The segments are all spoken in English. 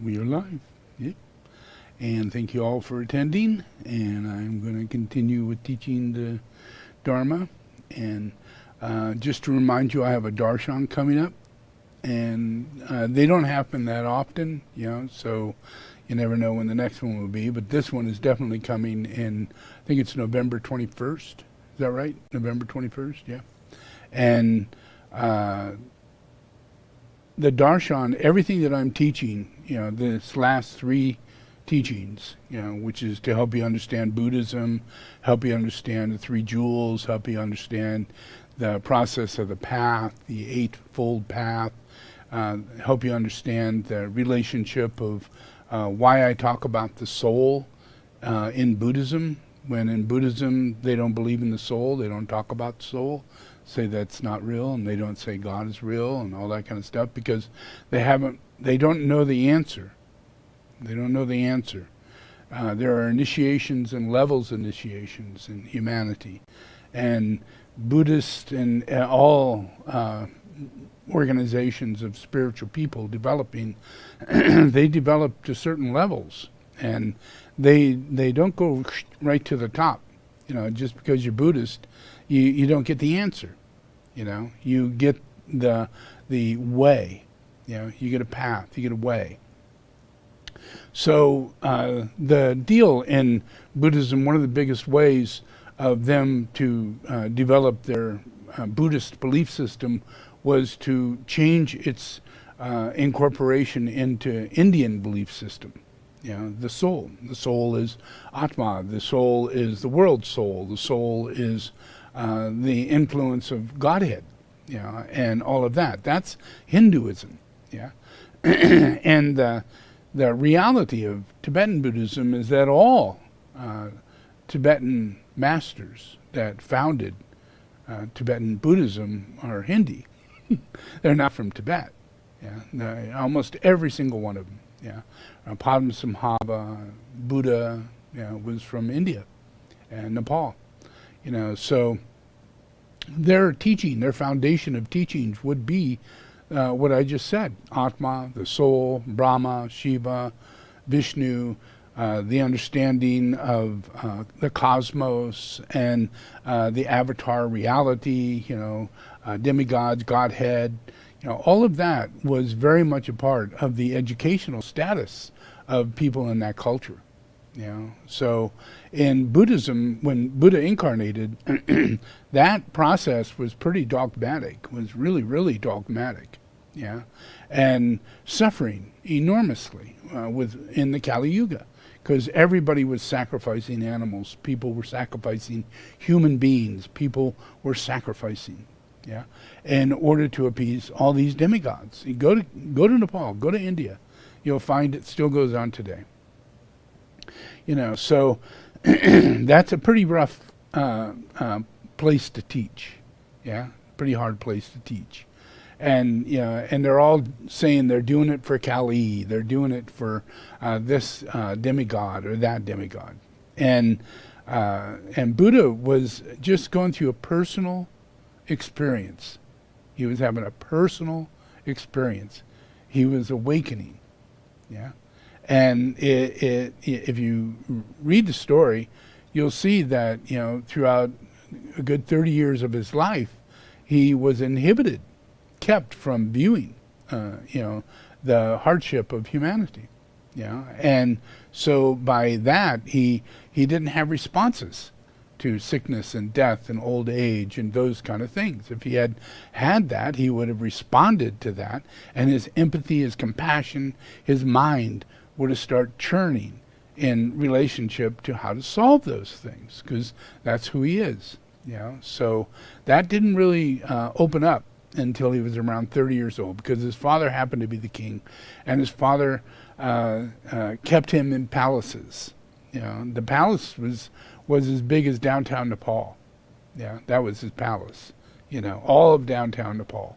We are live. Yep. And thank you all for attending. And I'm going to continue with teaching the Dharma. And just to remind you, I have a darshan coming up. And they don't happen that often, so you never know when the next one will be. But this one is definitely coming in, I think it's November 21st. Is that right? November 21st? Yeah. And the darshan, everything that I'm teaching, this last three teachings, which is to help you understand Buddhism, help you understand the three jewels, help you understand the process of the path, the eightfold path, help you understand the relationship of why I talk about the soul in Buddhism, when in Buddhism they don't believe in the soul, they don't talk about the soul, say that's not real, and they don't say God is real and all that kind of stuff, because they don't know the answer. They don't know the answer. There are initiations and levels of initiations in humanity, and Buddhists and all organizations of spiritual people developing, they develop to certain levels, and they don't go right to the top. Just because you're Buddhist, you don't get the answer. You get the way. You get a path. You get a way. So the deal in Buddhism, one of the biggest ways of them to develop their Buddhist belief system was to change its incorporation into Indian belief system. The soul. The soul is Atma. The soul is the world soul. The soul is the influence of Godhead, and all of that. That's Hinduism, and the reality of Tibetan Buddhism is that all Tibetan masters that founded Tibetan Buddhism are Hindi. They're not from Tibet. Almost every single one of them. Padmasambhava, Buddha, was from India and Nepal. So their teaching, their foundation of teachings would be what I just said: Atma, the soul, Brahma, Shiva, Vishnu, the understanding of the cosmos and the avatar reality, demigods, Godhead. All of that was very much a part of the educational status of people in that culture. So in Buddhism, when Buddha incarnated, that process was pretty dogmatic, was really, really dogmatic, and suffering enormously in the Kali Yuga, because everybody was sacrificing animals, people were sacrificing human beings, people were sacrificing, in order to appease all these demigods. You go to Nepal, go to India, you'll find it still goes on today. So that's a pretty rough place to teach, pretty hard place to teach. And and they're all saying they're doing it for Kali, they're doing it for this demigod or that demigod. And Buddha was just going through a personal experience. He was having a personal experience. He was awakening, And if you read the story, you'll see that throughout a good 30 years of his life, he was inhibited, kept from viewing, the hardship of humanity, And so by that, he didn't have responses to sickness and death and old age and those kind of things. If he had that, he would have responded to that, and his empathy, his compassion, his mind would have started churning in relationship to how to solve those things, because that's who he is. So that didn't really open up until he was around 30 years old, because his father happened to be the king, and his father kept him in palaces. The palace was as big as downtown Nepal. That was his palace. All of downtown Nepal.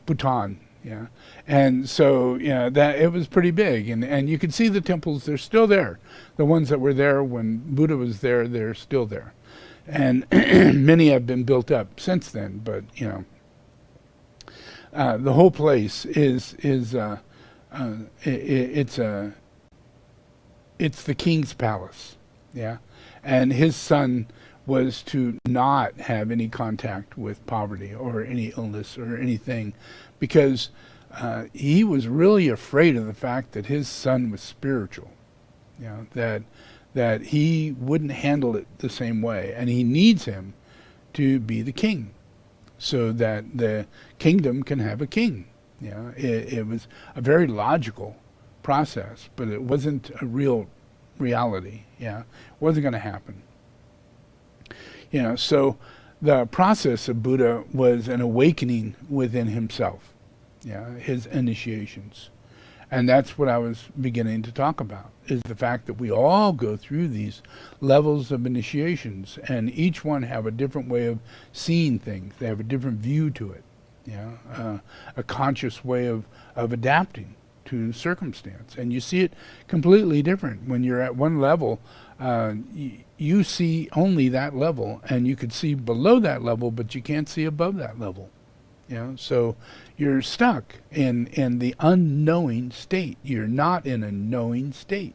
Bhutan. And so that it was pretty big, and you can see the temples. They're still there. The ones that were there when Buddha was there, they're still there, and many have been built up since then. But the whole place is it's the king's palace, yeah, and his son was to not have any contact with poverty or any illness or anything, because he was really afraid of the fact that his son was spiritual, you know, that he wouldn't handle it the same way, and he needs him to be the king, so that the kingdom can have a king. Yeah, it was a very logical process, but it wasn't a real reality. Yeah, it wasn't going to happen. You know, so the process of Buddha was an awakening within himself. Yeah, his initiations. And that's what I was beginning to talk about, is the fact that we all go through these levels of initiations, and each one have a different way of seeing things. They have a different view to it, a conscious way of adapting to circumstance. And you see it completely different. When you're at one level, you see only that level, and you could see below that level, but you can't see above that level. So you're stuck in the unknowing state. You're not in a knowing state.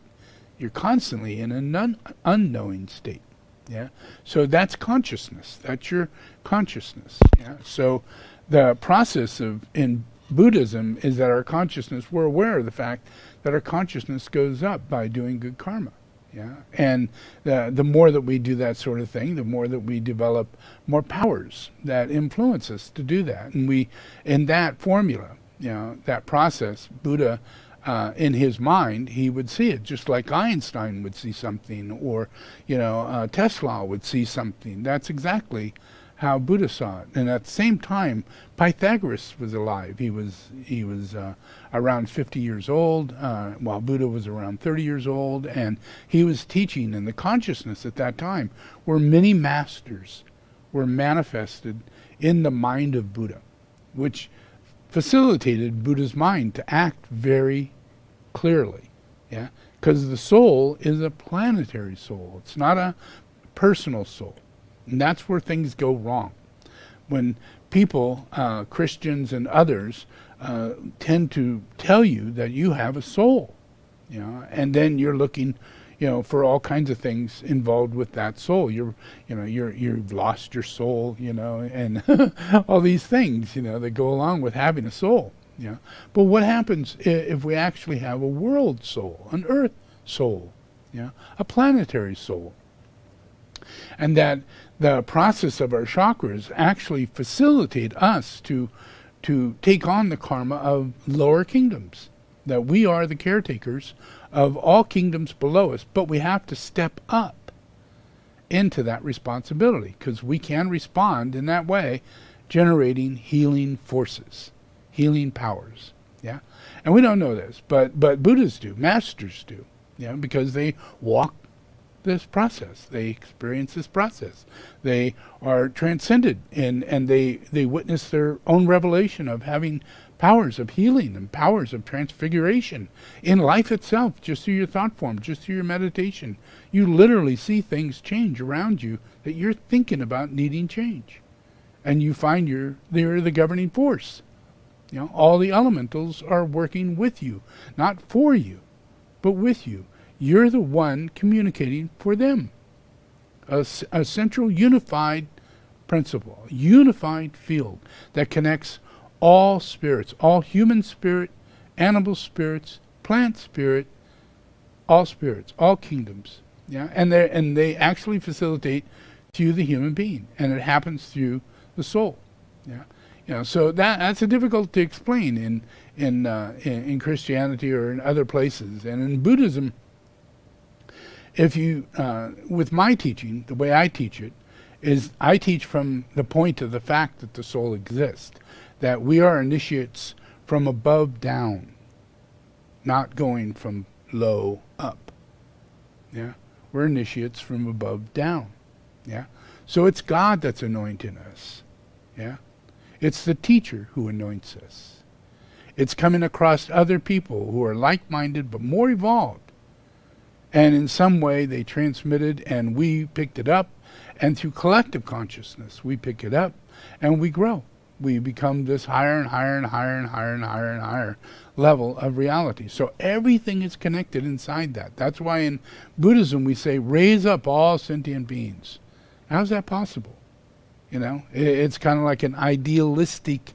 You're constantly in an unknowing state. Yeah. So that's consciousness. That's your consciousness. Yeah. So the process in Buddhism is that our consciousness, we're aware of the fact that our consciousness goes up by doing good karma. Yeah, and the more that we do that sort of thing, the more that we develop more powers that influence us to do that. And we, in that formula, that process, Buddha, in his mind, he would see it just like Einstein would see something, or Tesla would see something. That's exactly how Buddha saw it. And at the same time, Pythagoras was alive. He was around 50 years old, while Buddha was around 30 years old, and he was teaching. And the consciousness at that time, where many masters were manifested in the mind of Buddha, which facilitated Buddha's mind to act very clearly. Yeah, because the soul is a planetary soul. It's not a personal soul. And that's where things go wrong. When people, Christians and others, tend to tell you that you have a soul, and then you're looking, for all kinds of things involved with that soul. You've lost your soul, and all these things, that go along with having a soul. But what happens if we actually have a world soul, an earth soul, a planetary soul? And that the process of our chakras actually facilitate us to take on the karma of lower kingdoms, that we are the caretakers of all kingdoms below us, but we have to step up into that responsibility, because we can respond in that way, generating healing forces, healing powers. Yeah, and we don't know this, but Buddhas do, masters do, because they walk this process. They experience this process. They are transcended, and they witness their own revelation of having powers of healing and powers of transfiguration in life itself, just through your thought form, just through your meditation. You literally see things change around you that you're thinking about needing change. And you find they're the governing force. All the elementals are working with you, not for you, but with you. You're the one communicating for them. A central unified principle, a unified field that connects all spirits, all human spirit, animal spirits, plant spirit, all kingdoms. Yeah, and they actually facilitate to the human being, and it happens through the soul. Yeah, so that's difficult to explain in Christianity or in other places, and in Buddhism. If you, with my teaching, the way I teach it, is I teach from the point of the fact that the soul exists, that we are initiates from above down, not going from low up. Yeah, we're initiates from above down. Yeah, so it's God that's anointing us. Yeah, it's the teacher who anoints us. It's coming across other people who are like-minded but more evolved. And in some way they transmitted, and we picked it up, and through collective consciousness we pick it up and we grow. We become this higher and higher and higher and higher and higher and higher level of reality. So everything is connected inside that. That's why in Buddhism we say, raise up all sentient beings. How's that possible? You know, it's kind of like an idealistic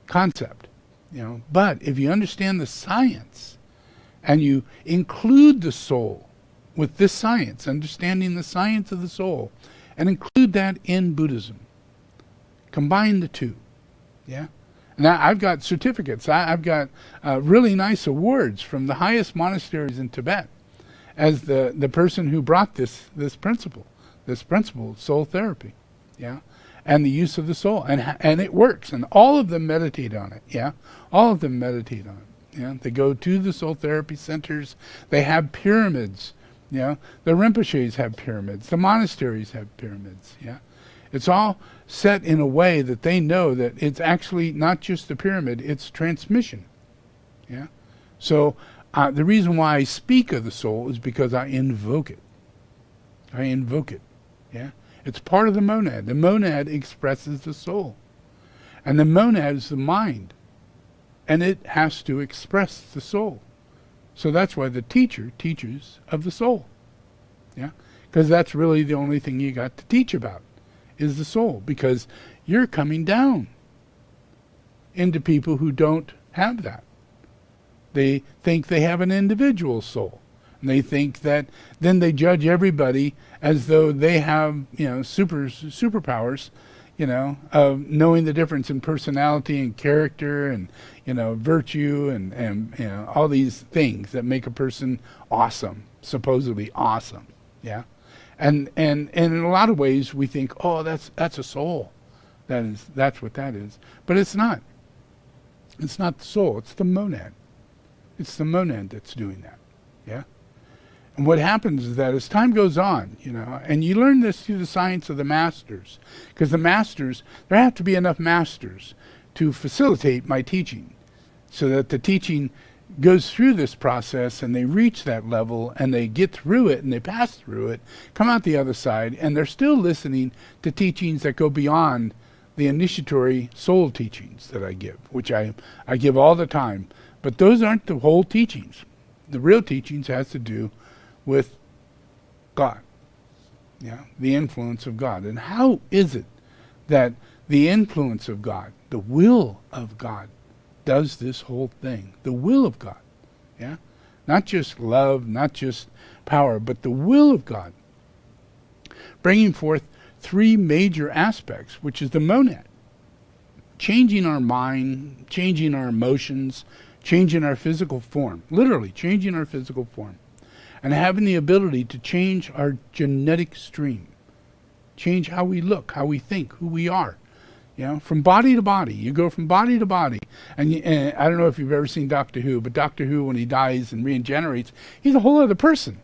concept, you know. But if you understand the science and you include the soul with this science, understanding the science of the soul, and include that in Buddhism, combine the two, yeah. Now I've got certificates. I've got really nice awards from the highest monasteries in Tibet as the person who brought this principle of soul therapy, yeah, and the use of the soul, and it works, and all of them meditate on it, yeah, all of them meditate on it, yeah. They go to the soul therapy centers. They have pyramids, yeah. The Rinpoches have pyramids. The monasteries have pyramids, yeah. It's all set in a way that they know that it's actually not just a pyramid, it's transmission. Yeah. So the reason why I speak of the soul is because I invoke it. I invoke it. Yeah. It's part of the monad. The monad expresses the soul. And the monad is the mind. And it has to express the soul. So that's why the teacher teaches of the soul. Yeah. Because that's really the only thing you got to teach about, is the soul, because you're coming down into people who don't have that. They think they have an individual soul, and they think that then they judge everybody as though they have, you know, superpowers, you know, of knowing the difference in personality and character and, you know, virtue and you know, all these things that make a person awesome, supposedly awesome, yeah. And in a lot of ways we think, oh, that's a soul. That's what that is. But it's not. It's not the soul, it's the monad. It's the monad that's doing that. Yeah? And what happens is that as time goes on, you know, and you learn this through the science of the masters, because the masters, there have to be enough masters to facilitate my teaching, so that the teaching goes through this process and they reach that level and they get through it and they pass through it, come out the other side, and they're still listening to teachings that go beyond the initiatory soul teachings that I give, which I give all the time. But those aren't the whole teachings. The real teachings has to do with God, yeah, the influence of God. And how is it that the influence of God, the will of God, does this whole thing? The will of God, yeah? Not just love, not just power, but the will of God, bringing forth three major aspects, which is the monad. Changing our mind, changing our emotions, changing our physical form, literally changing our physical form, and having the ability to change our genetic stream, change how we look, how we think, who we are. You know, from body to body. You go from body to body. And I don't know if you've ever seen Doctor Who, but Doctor Who, when he dies and regenerates, he's a whole other person.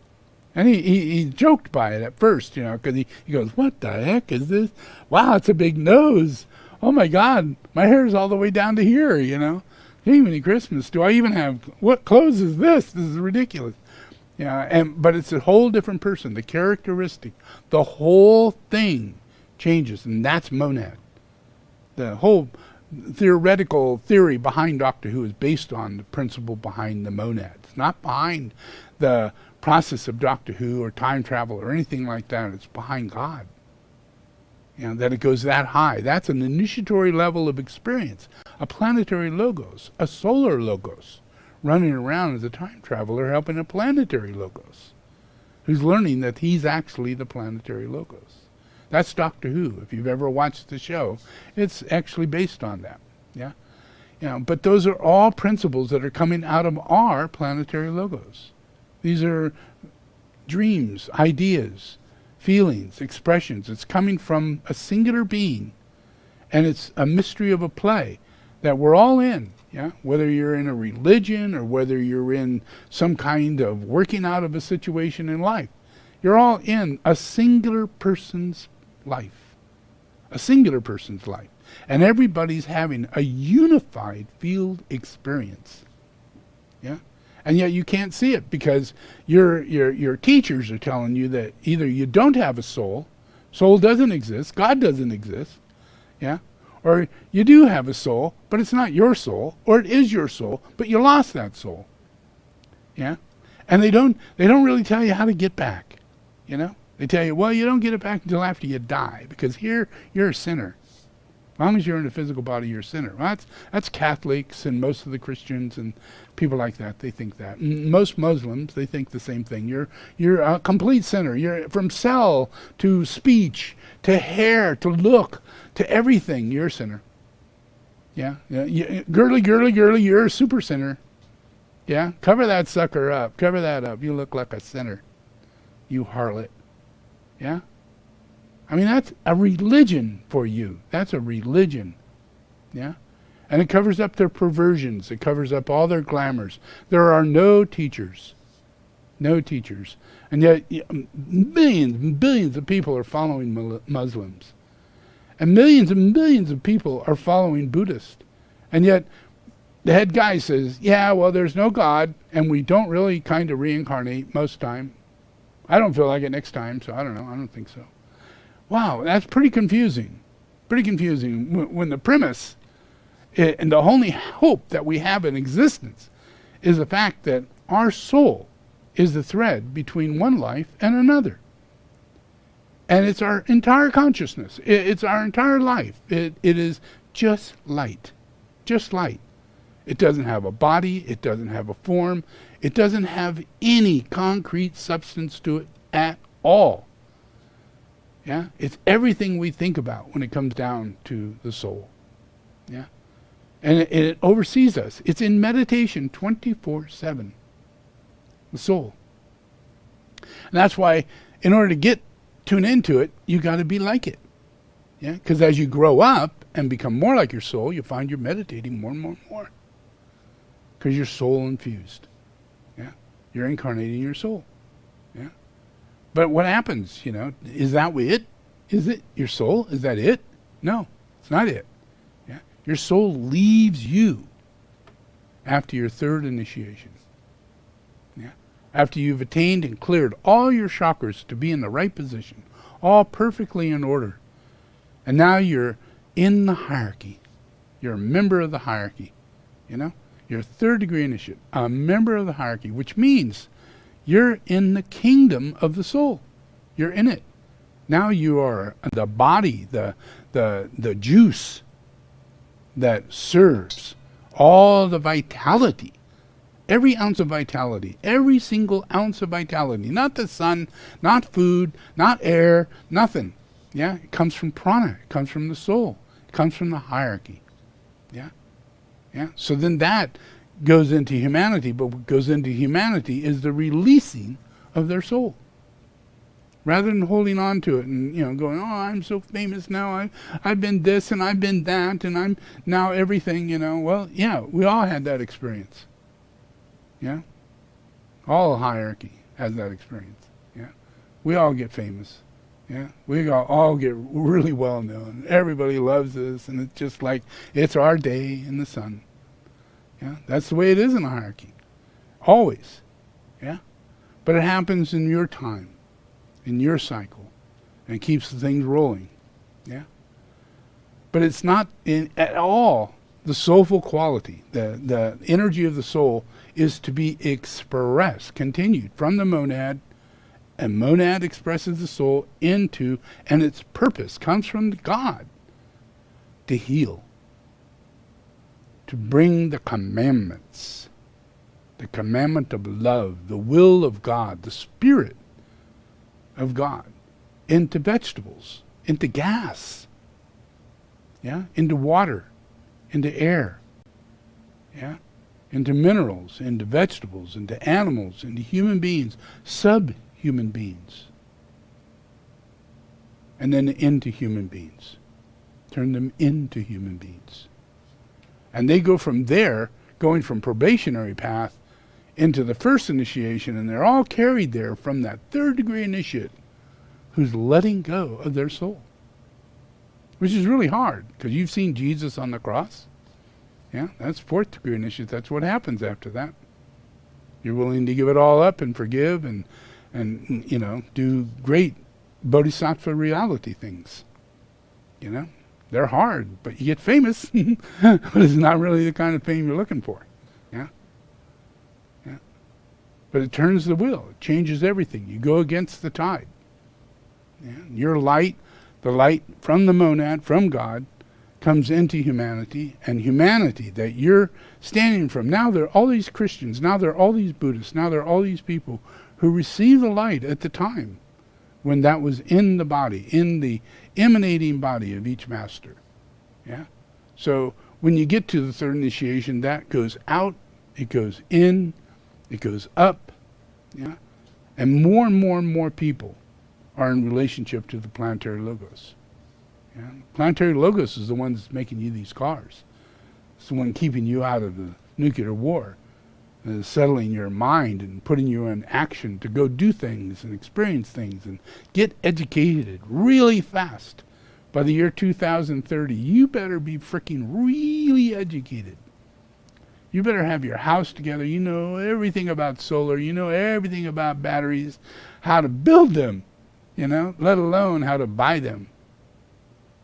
And he joked by it at first, you know, because he goes, what the heck is this? Wow, it's a big nose. Oh my God, my hair's all the way down to here, you know. Gee, many Christmas, do I even have, what clothes is this? This is ridiculous. Yeah, but it's a whole different person. The characteristic, the whole thing changes, and that's monad. The whole theoretical theory behind Doctor Who is based on the principle behind the monads, not behind the process of Doctor Who or time travel or anything like that. It's behind God. You know, that it goes that high. That's an initiatory level of experience. A planetary logos, a solar logos, running around as a time traveler helping a planetary logos, who's learning that he's actually the planetary logos. That's Doctor Who. If you've ever watched the show, it's actually based on that. Yeah, you know. But those are all principles that are coming out of our planetary logos. These are dreams, ideas, feelings, expressions. It's coming from a singular being, and it's a mystery of a play that we're all in. Yeah, whether you're in a religion or whether you're in some kind of working out of a situation in life, you're all in a singular person's life, a singular person's life, and everybody's having a unified field experience. Yeah, and yet you can't see it because your teachers are telling you that either you don't have a soul doesn't exist, God doesn't exist, yeah, Or you do have a soul, but it's not your soul, or it is your soul, but you lost that soul. Yeah? And they don't really tell you how to get back. You know? They tell you, well, you don't get it back until after you die, because here you're a sinner. As long as you're in a physical body, you're a sinner. Well, that's Catholics and most of the Christians and people like that. They think that. Most Muslims, they think the same thing. You're a complete sinner. You're from cell to speech to hair to look to everything. You're a sinner. Yeah. Girly, you're a super sinner. Yeah. Cover that sucker up. Cover that up. You look like a sinner. You harlot. Yeah. I mean, that's a religion for you. That's a religion. Yeah? And it covers up their perversions. It covers up all their glamours. There are no teachers. No teachers. And yet, millions and billions of people are following Muslims. And millions of people are following Buddhists. And yet, the head guy says, yeah, well, there's no God, and we don't really kind of reincarnate most time. I don't feel like it next time, so I don't know. I don't think so. Wow, that's pretty confusing. Pretty confusing when the premise and the only hope that we have in existence is the fact that our soul is the thread between one life and another. And it's our entire consciousness. It's our entire life. It is just light. Just light. It doesn't have a body. It doesn't have a form. It doesn't have any concrete substance to it at all. Yeah, it's everything we think about when it comes down to the soul. Yeah, and it oversees us. It's in meditation 24/7. The soul. And that's why, in order to tune into it, you got to be like it. Yeah, because as you grow up and become more like your soul, you find you're meditating more and more and more. Because you're soul infused. Yeah, you're incarnating your soul. Yeah. But what happens, is that it? Is it your soul? Is that it? No, it's not it. Yeah? Your soul leaves you after your third initiation. Yeah? After you've attained and cleared all your chakras to be in the right position, all perfectly in order. And now you're in the hierarchy. You're a member of the hierarchy. You're a third degree initiate, a member of the hierarchy, which means you're in the kingdom of the soul. You're in it. Now you are the body, the juice that serves all the vitality. Every ounce of vitality. Every single ounce of vitality. Not the sun, not food, not air, nothing. Yeah? It comes from prana. It comes from the soul. It comes from the hierarchy. Yeah? Yeah? So then that goes into humanity, but what goes into humanity is the releasing of their soul. Rather than holding on to it and going, oh, I'm so famous now, I've been this and I've been that and I'm now everything, Well, yeah, we all had that experience. Yeah? All hierarchy has that experience. Yeah? We all get famous. Yeah? We all get really well known. Everybody loves us, and it's just like it's our day in the sun. Yeah, that's the way it is in a hierarchy. Always. Yeah? But it happens in your time, in your cycle, and keeps the things rolling. Yeah? But it's not at all the soulful quality. The energy of the soul is to be expressed, continued from the monad, and monad expresses the soul into, and its purpose comes from God to heal. To bring the commandments, the commandment of love, the will of God, the spirit of God, into vegetables, into gas, yeah, into water, into air, yeah, into minerals, into vegetables, into animals, into human beings, sub-human beings, and then into human beings. Turn them into human beings. And they go from there, going from probationary path into the first initiation, and they're all carried there from that third degree initiate who's letting go of their soul. Which is really hard, because you've seen Jesus on the cross. Yeah, that's fourth degree initiate. That's what happens after that. You're willing to give it all up and forgive and do great bodhisattva reality things. They're hard, but you get famous. But it's not really the kind of fame you're looking for. Yeah? Yeah. But it turns the wheel. It changes everything. You go against the tide. Yeah? Your light, the light from the monad, from God, comes into humanity, and humanity that you're standing from. Now there are all these Christians, now there are all these Buddhists, now there are all these people who receive the light at the time when that was in the body, in the emanating body of each master. Yeah? So when you get to the third initiation, that goes out, it goes in, it goes up. Yeah? And more people are in relationship to the planetary logos. Yeah? Planetary logos is the one that's making you these cars. It's the one keeping you out of the nuclear war, settling your mind and putting you in action to go do things and experience things and get educated really fast. By the year 2030, you better be freaking really educated. You better have your house together. You know everything about solar. You know everything about batteries, how to build them, let alone how to buy them.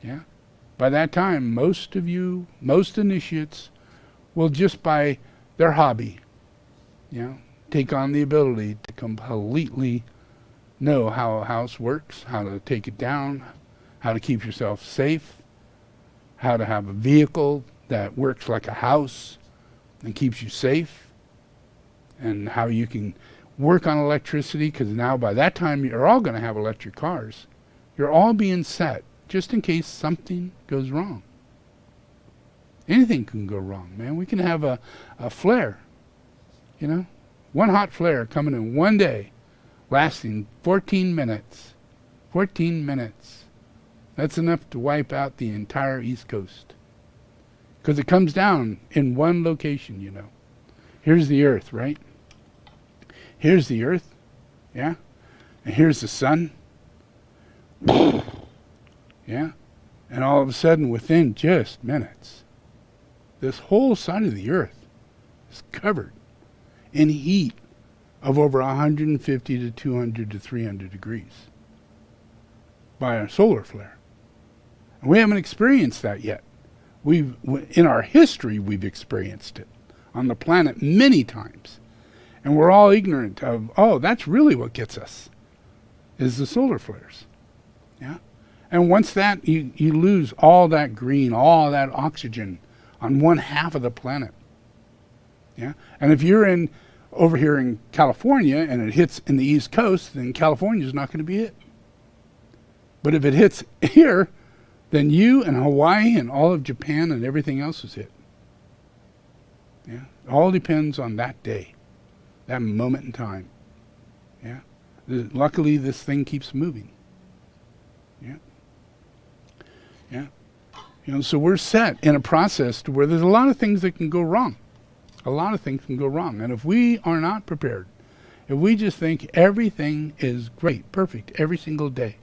Yeah. By that time, most initiates will just by their hobby, take on the ability to completely know how a house works, how to take it down, how to keep yourself safe, how to have a vehicle that works like a house and keeps you safe, and how you can work on electricity, because now by that time you're all going to have electric cars. You're all being set just in case something goes wrong. Anything can go wrong, man. We can have a flare, one hot flare coming in one day, lasting 14 minutes. 14 minutes. That's enough to wipe out the entire East Coast. Because it comes down in one location, Here's the Earth, right? Here's the Earth, yeah? And here's the sun. Yeah? And all of a sudden, within just minutes, this whole side of the Earth is covered in heat of over 150 to 200 to 300 degrees by a solar flare. And we haven't experienced that yet. In our history, we've experienced it on the planet many times. And we're all ignorant of, that's really what gets us, is the solar flares. Yeah? And once that, you lose all that green, all that oxygen on one half of the planet. Yeah? And if you're over here in California and it hits in the East Coast, then California's not going to be hit. But if it hits here, then you and Hawaii and all of Japan and everything else is hit. Yeah? It all depends on that day, that moment in time. Yeah? Luckily, this thing keeps moving. Yeah? Yeah? So we're set in a process to where there's a lot of things that can go wrong. A lot of things can go wrong. And if we are not prepared, if we just think everything is great, perfect, every single day,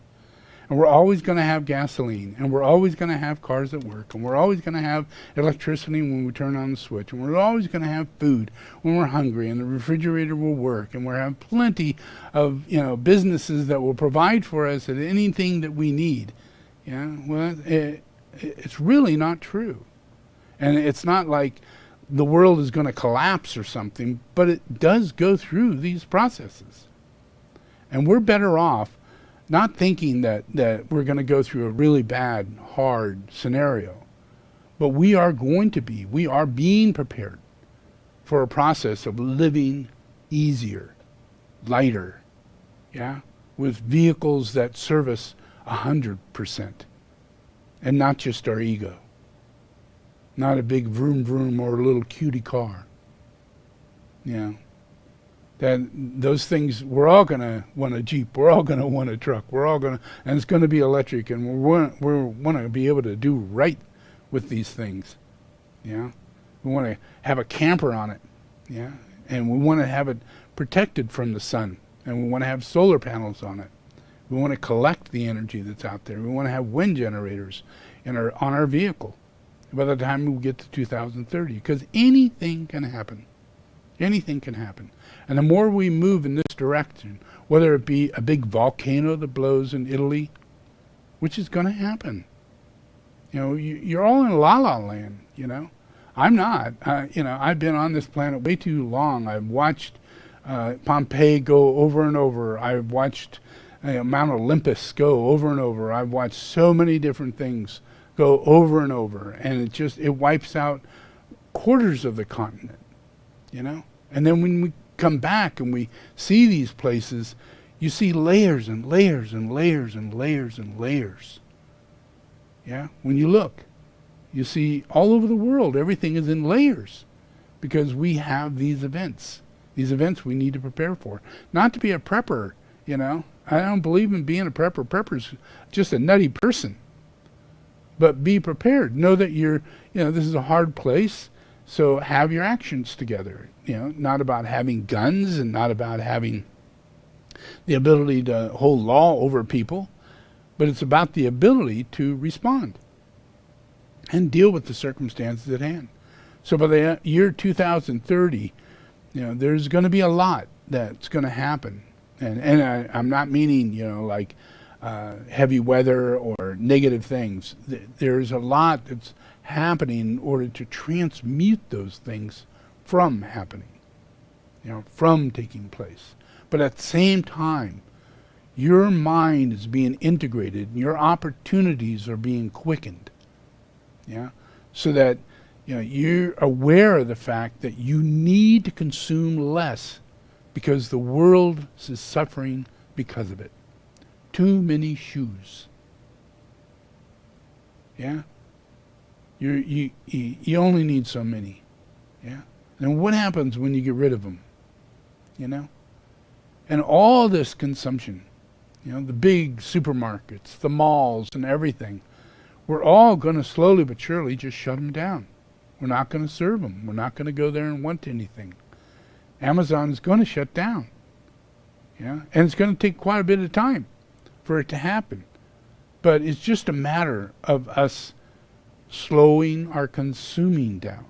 and we're always going to have gasoline, and we're always going to have cars that work, and we're always going to have electricity when we turn on the switch, and we're always going to have food when we're hungry, and the refrigerator will work, and we'll have plenty of businesses that will provide for us at anything that we need. Yeah, well, it's really not true. And it's not like the world is going to collapse or something, but it does go through these processes. And we're better off not thinking that we're going to go through a really bad, hard scenario, but we are being prepared for a process of living easier, lighter, yeah, with vehicles that service 100%, and not just our ego. Not a big vroom vroom or a little cutie car. Yeah. Those things, we're all going to want a Jeep, we're all going to want a truck, and it's going to be electric, and we want to be able to do right with these things. Yeah. We want to have a camper on it. Yeah. And we want to have it protected from the sun, and we want to have solar panels on it. We want to collect the energy that's out there. We want to have wind generators on our vehicle by the time we get to 2030, because anything can happen. Anything can happen. And the more we move in this direction, whether it be a big volcano that blows in Italy, which is going to happen. You're all in la la land, I'm not. I've been on this planet way too long. I've watched Pompeii go over and over. I've watched Mount Olympus go over and over. I've watched so many different things go over and over, and it wipes out quarters of the continent, And then when we come back and we see these places, you see layers and layers and layers and layers and layers. Yeah, when you look, you see all over the world, everything is in layers because we have these events we need to prepare for. Not to be a prepper, I don't believe in being a prepper. Prepper's just a nutty person. But be prepared. Know that this is a hard place, so have your actions together. Not about having guns and not about having the ability to hold law over people, but it's about the ability to respond and deal with the circumstances at hand. So by the year 2030, there's going to be a lot that's going to happen. And I'm not meaning, like heavy weather or negative things. There's a lot that's happening in order to transmute those things from happening, from taking place. But at the same time, your mind is being integrated and your opportunities are being quickened. So that you're aware of the fact that you need to consume less because the world is suffering because of it. Too many shoes. You only need so many. And what happens when you get rid of them? And all this consumption, the big supermarkets, the malls and everything, we're all going to slowly but surely just shut them down. We're not going to serve them. We're not going to go there and want anything. Amazon is going to shut down. And it's going to take quite a bit of time for it to happen. But it's just a matter of us slowing our consuming down.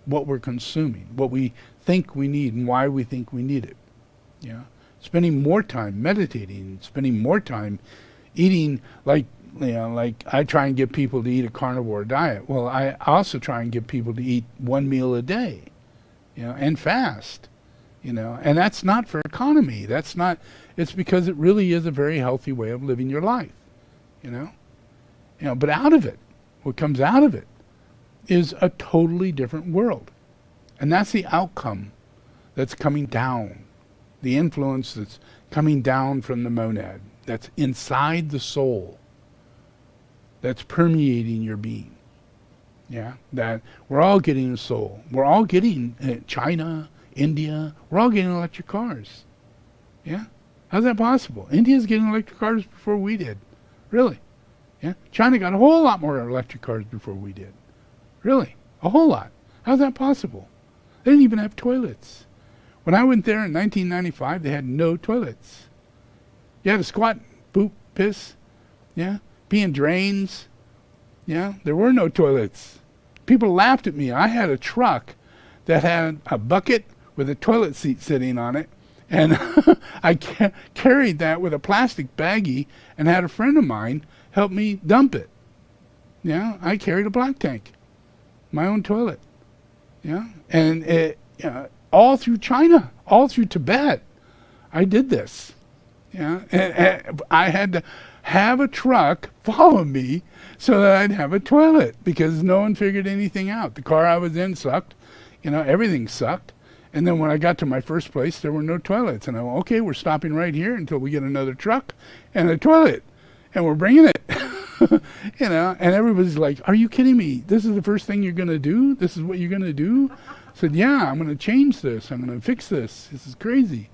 What we're consuming, what we think we need and why we think we need it. Spending more time meditating, spending more time eating like I try and get people to eat a carnivore diet. Well, I also try and get people to eat one meal a day, and fast, and that's not for economy. It's because it really is a very healthy way of living your life, but out of it, what comes out of it is a totally different world. And that's the outcome that's coming down, the influence that's coming down from the monad, that's inside the soul, that's permeating your being. That we're all getting a soul. We're all getting China, India, we're all getting electric cars. How's that possible? India's getting electric cars before we did. Really? China got a whole lot more electric cars before we did. Really? A whole lot. How's that possible? They didn't even have toilets. When I went there in 1995, they had no toilets. You had to squat, poop, piss, pee in drains. There were no toilets. People laughed at me. I had a truck that had a bucket with a toilet seat sitting on it, and I carried that with a plastic baggie and had a friend of mine help me dump it. I carried a black tank, my own toilet. And it, all through China, all through Tibet, I did this. And I had to have a truck follow me so that I'd have a toilet because no one figured anything out. The car I was in sucked. Everything sucked. And then when I got to my first place, there were no toilets. And I went, okay, we're stopping right here until we get another truck and a toilet. And we're bringing it. And everybody's like, are you kidding me? This is the first thing you're going to do? This is what you're going to do? I said, yeah, I'm going to change this. I'm going to fix this. This is crazy.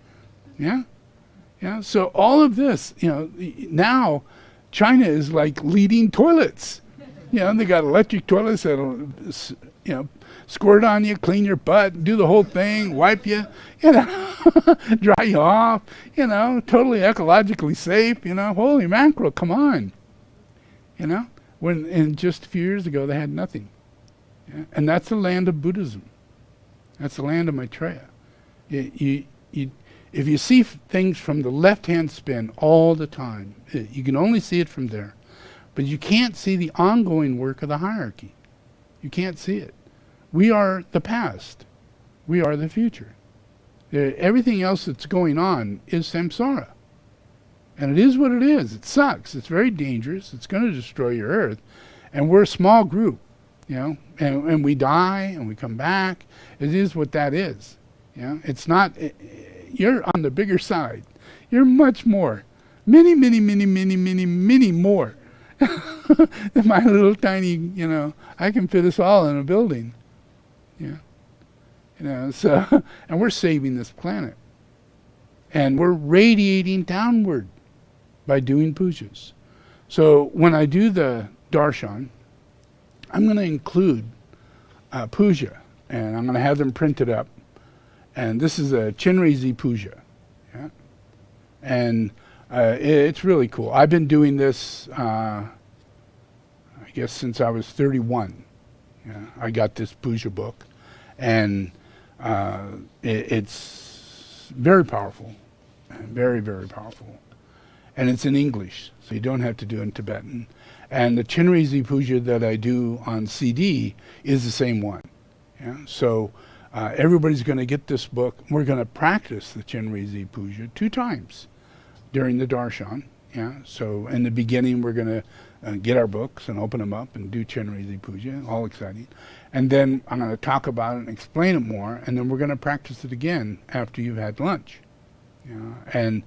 So all of this, now China is like leading toilets. They got electric toilets that'll, squirt on you, clean your butt, do the whole thing, wipe you, dry you off, totally ecologically safe, holy mackerel, come on. When just a few years ago they had nothing. And that's the land of Buddhism. That's the land of Maitreya. If you see things from the left-hand spin all the time, you can only see it from there. But you can't see the ongoing work of the hierarchy. You can't see it. We are the past. We are the future. Everything else that's going on is samsara. And it is what it is. It sucks. It's very dangerous. It's going to destroy your earth. And we're a small group, and we die and we come back. It is what that is. It's not, you're on the bigger side. You're much more. Many, many, many, many, many, many more. Than my little tiny, I can fit us all in a building. So, and we're saving this planet. And we're radiating downward by doing pujas. So when I do the darshan, I'm going to include puja, and I'm going to have them printed up. And this is a Chenrezig Puja. And it's really cool. I've been doing this, I guess, since I was 31. I got this puja book, and it's very powerful, very, very powerful. And it's in English, so you don't have to do it in Tibetan. And the Chenrezig Puja that I do on CD is the same one. So everybody's going to get this book. We're going to practice the Chenrezig Puja 2 times during the darshan. So in the beginning, we're going to get our books and open them up and do Chenrezig Puja, all exciting. And then I'm going to talk about it and explain it more, and then we're going to practice it again after you've had lunch. And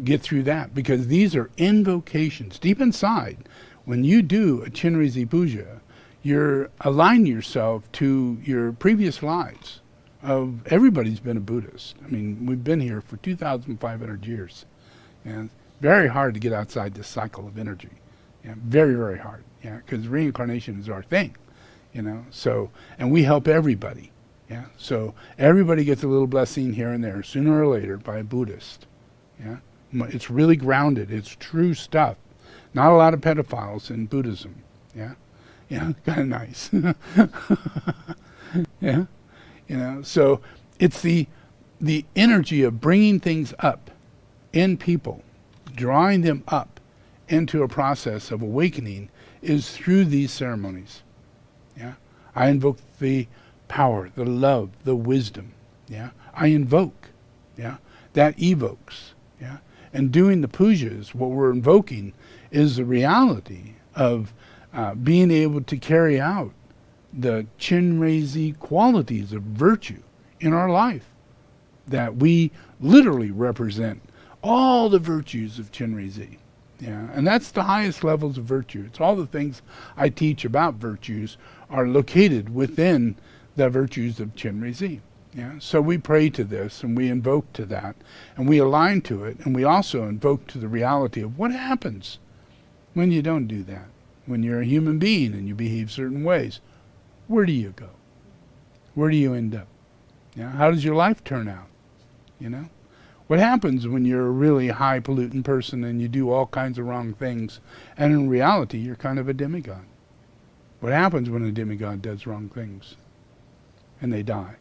get through that, because these are invocations. Deep inside, when you do a Chenrezig Puja, you're aligning yourself to your previous lives. Everybody's been a Buddhist. I mean, we've been here for 2,500 years. And it's very hard to get outside this cycle of energy. Very, very hard. Because reincarnation is our thing. So, and we help everybody. So everybody gets a little blessing here and there, sooner or later, by a Buddhist. It's really grounded. It's true stuff. Not a lot of pedophiles in Buddhism. Kind of nice. So it's the energy of bringing things up in people, drawing them up into a process of awakening is through these ceremonies. I invoke the power, the love, the wisdom. I invoke. That evokes. And doing the pujas, what we're invoking is the reality of being able to carry out the Chenrezig qualities of virtue in our life, that we literally represent all the virtues of Chenrezig. And that's the highest levels of virtue. It's all the things I teach about virtues are located within the virtues of Chenrezig. So we pray to this, and we invoke to that, and we align to it, and we also invoke to the reality of what happens when you don't do that. When you're a human being and you behave certain ways, where do you go? Where do you end up? How does your life turn out? What happens when you're a really high pollutant person and you do all kinds of wrong things, and in reality you're kind of a demigod? What happens when a demigod does wrong things and they die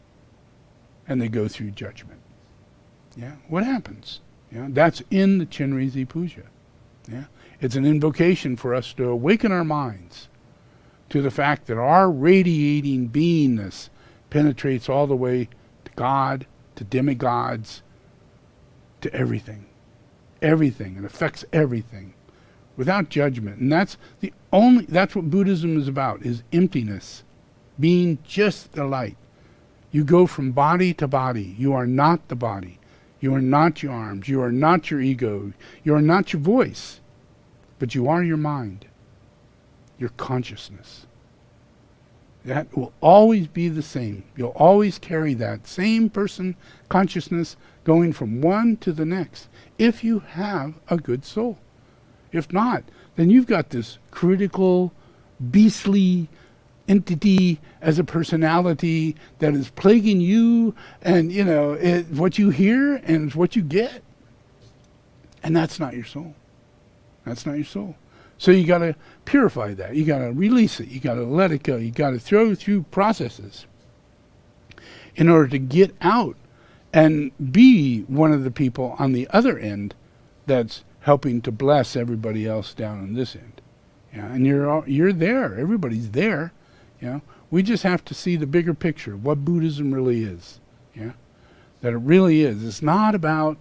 and they go through judgment? What happens? That's in the Chenrezig Puja. It's an invocation for us to awaken our minds to the fact that our radiating beingness penetrates all the way to God, to demigods, to everything. Everything. It affects everything without judgment. And that's what Buddhism is about, is emptiness, being just the light. You go from body to body. You are not the body. You are not your arms. You are not your ego. You are not your voice. But you are your mind, your consciousness. That will always be the same. You'll always carry that same person consciousness going from one to the next, if you have a good soul. If not, then you've got this critical, beastly entity as a personality that is plaguing you, and what you hear and what you get. And that's not your soul. That's not your soul. So you got to purify that. You got to release it. You got to let it go. You got to throw through processes in order to get out and be one of the people on the other end that's helping to bless everybody else down on this end. Yeah, and you're there. Everybody's there. You know, we just have to see the bigger picture of what Buddhism really is. Yeah, that it really is. It's not about,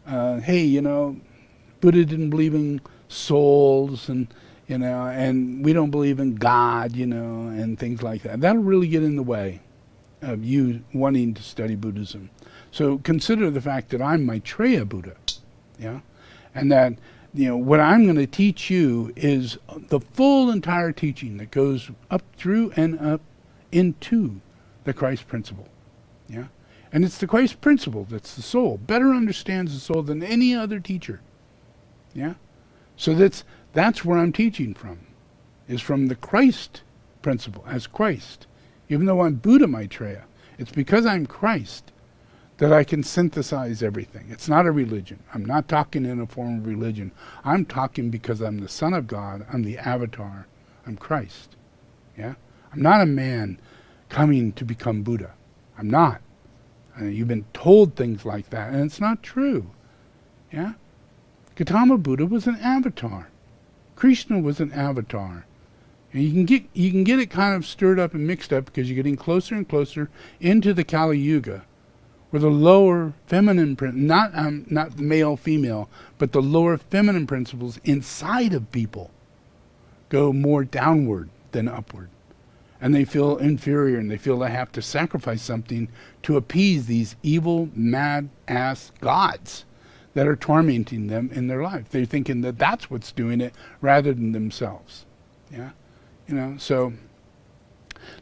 hey, you know, Buddha didn't believe in souls, and you know, and we don't believe in God, you know, and things like that. That'll really get in the way of you wanting to study Buddhism. So consider the fact that I'm Maitreya Buddha, yeah, and that, you know, what I'm going to teach you is the full entire teaching that goes up through and up into the Christ principle, yeah, and it's the Christ principle that's the soul, better understands the soul than any other teacher, yeah. So that's where I'm teaching from, is from the Christ principle as Christ. Even though I'm Buddha Maitreya, it's because I'm Christ that I can synthesize everything. It's not a religion. I'm not talking in a form of religion. I'm talking because I'm the Son of God. I'm the avatar. I'm Christ. Yeah? I'm not a man coming to become Buddha. I'm not. You've been told things like that, and it's not true. Yeah? Gautama Buddha was an avatar. Krishna was an avatar. And you can get it kind of stirred up and mixed up because you're getting closer and closer into the Kali Yuga, where the lower feminine, not male, female, but the lower feminine principles inside of people go more downward than upward. And they feel inferior, and they feel they have to sacrifice something to appease these evil, mad-ass gods that are tormenting them in their life. They're thinking that that's what's doing it rather than themselves. Yeah? You know, so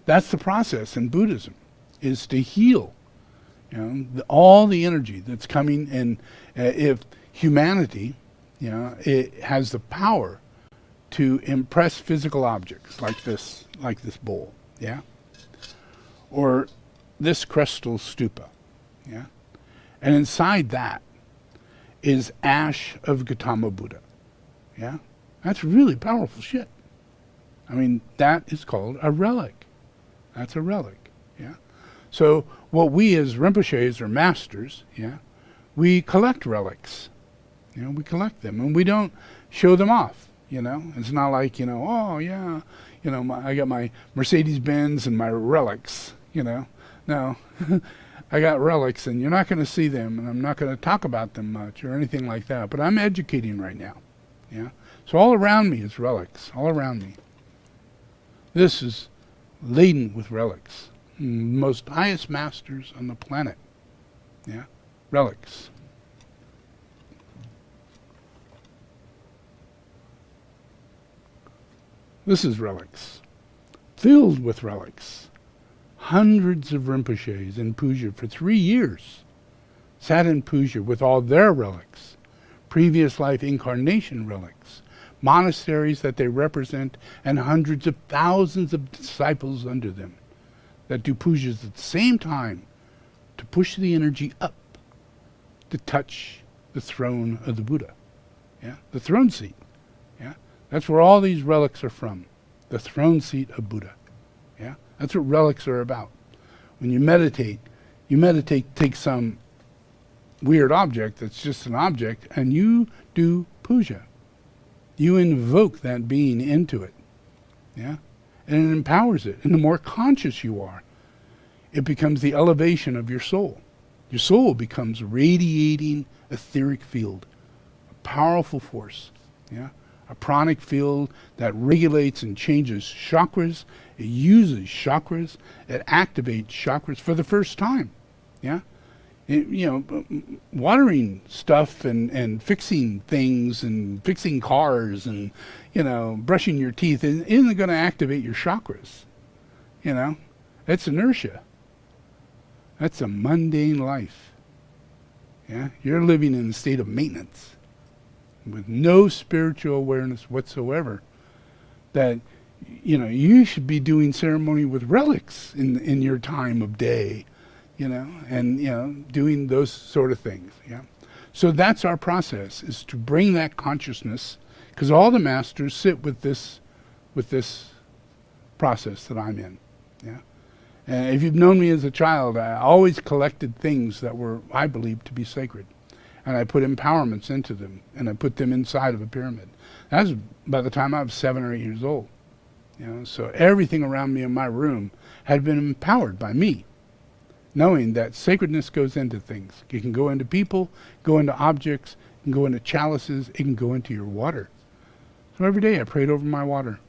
that's the process in Buddhism, is to heal, you know, all the energy that's coming in. If humanity, you know, it has the power to impress physical objects like this bowl, yeah, or this crystal stupa, yeah, and inside that is ash of Gautama Buddha, yeah, that's really powerful shit. I mean, that is called a relic. That's a relic, yeah. So what we as Rinpoches or masters, yeah, we collect relics. You know, we collect them, and we don't show them off, you know. It's not like, you know, oh, yeah, you know, I got my Mercedes-Benz and my relics, you know. No, I got relics, and you're not going to see them, and I'm not going to talk about them much or anything like that. But I'm educating right now, yeah. So all around me is relics, all around me. This is laden with relics. Most highest masters on the planet. Yeah? Relics. This is relics. Filled with relics. Hundreds of Rinpoches in puja for 3 years sat in puja with all their relics. Previous life incarnation relics. Monasteries that they represent, and hundreds of thousands of disciples under them that do pujas at the same time to push the energy up to touch the throne of the Buddha. Yeah, the throne seat. Yeah, that's where all these relics are from. The throne seat of Buddha. Yeah, that's what relics are about. When you meditate, take some weird object that's just an object, and you do puja. You invoke that being into it, yeah, and it empowers it. And the more conscious you are, it becomes the elevation of your soul. Your soul becomes a radiating etheric field, a powerful force, yeah, a pranic field that regulates and changes chakras. It uses chakras. It activates chakras for the first time, yeah. You know, watering stuff and fixing things and fixing cars and, you know, brushing your teeth isn't going to activate your chakras. You know, it's inertia. That's a mundane life. Yeah, you're living in a state of maintenance with no spiritual awareness whatsoever. That, you know, you should be doing ceremony with relics in your time of day. You know, and, you know, doing those sort of things, yeah. So that's our process, is to bring that consciousness, because all the masters sit with this process that I'm in, yeah. And if you've known me as a child, I always collected things that were, I believe, to be sacred. and I put empowerments into them, and I put them inside of a pyramid. That was by the time I was 7 or 8 years old. So everything around me in my room had been empowered by me, knowing that sacredness goes into things. It can go into people, go into objects, it can go into chalices, it can go into your water. So every day I prayed over my water.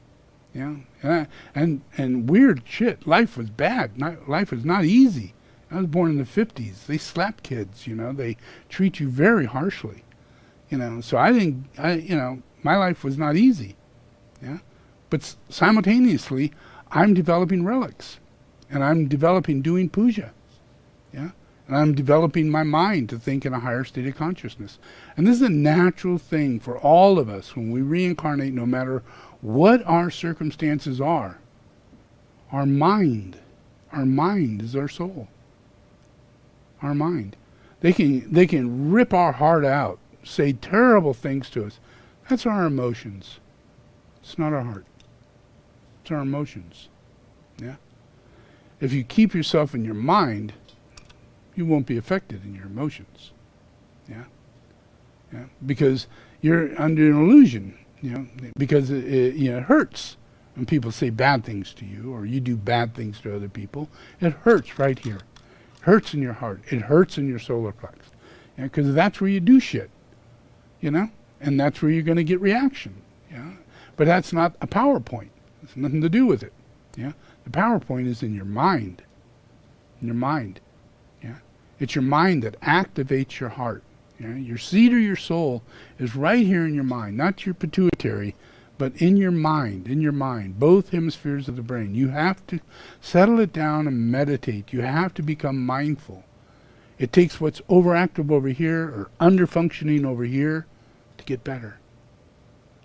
And weird shit. Life was bad. Life was not easy. I was born in the 50s. They slap kids, They treat you very harshly, So my life was not easy, But simultaneously, I'm developing relics, and I'm developing doing puja, And I'm developing my mind to think in a higher state of consciousness. And this is a natural thing for all of us when we reincarnate, no matter what our circumstances are. Our mind is our soul. Our mind. They can rip our heart out, say terrible things to us. That's our emotions. It's not our heart. It's our emotions. If you keep yourself in your mind, you won't be affected in your emotions. Because you're under an illusion, because it hurts when people say bad things to you, or you do bad things to other people. It hurts right here. It hurts in your heart. It hurts in your solar plex. Because that's where you do shit, and that's where you're going to get reaction. But that's not a PowerPoint. It's nothing to do with it. The PowerPoint is in your mind. In your mind. It's your mind that activates your heart. Your seat or your soul is right here in your mind, not your pituitary, but in your mind, both hemispheres of the brain. You have to settle it down and meditate. You have to become mindful. It takes what's overactive over here or under-functioning over here to get better,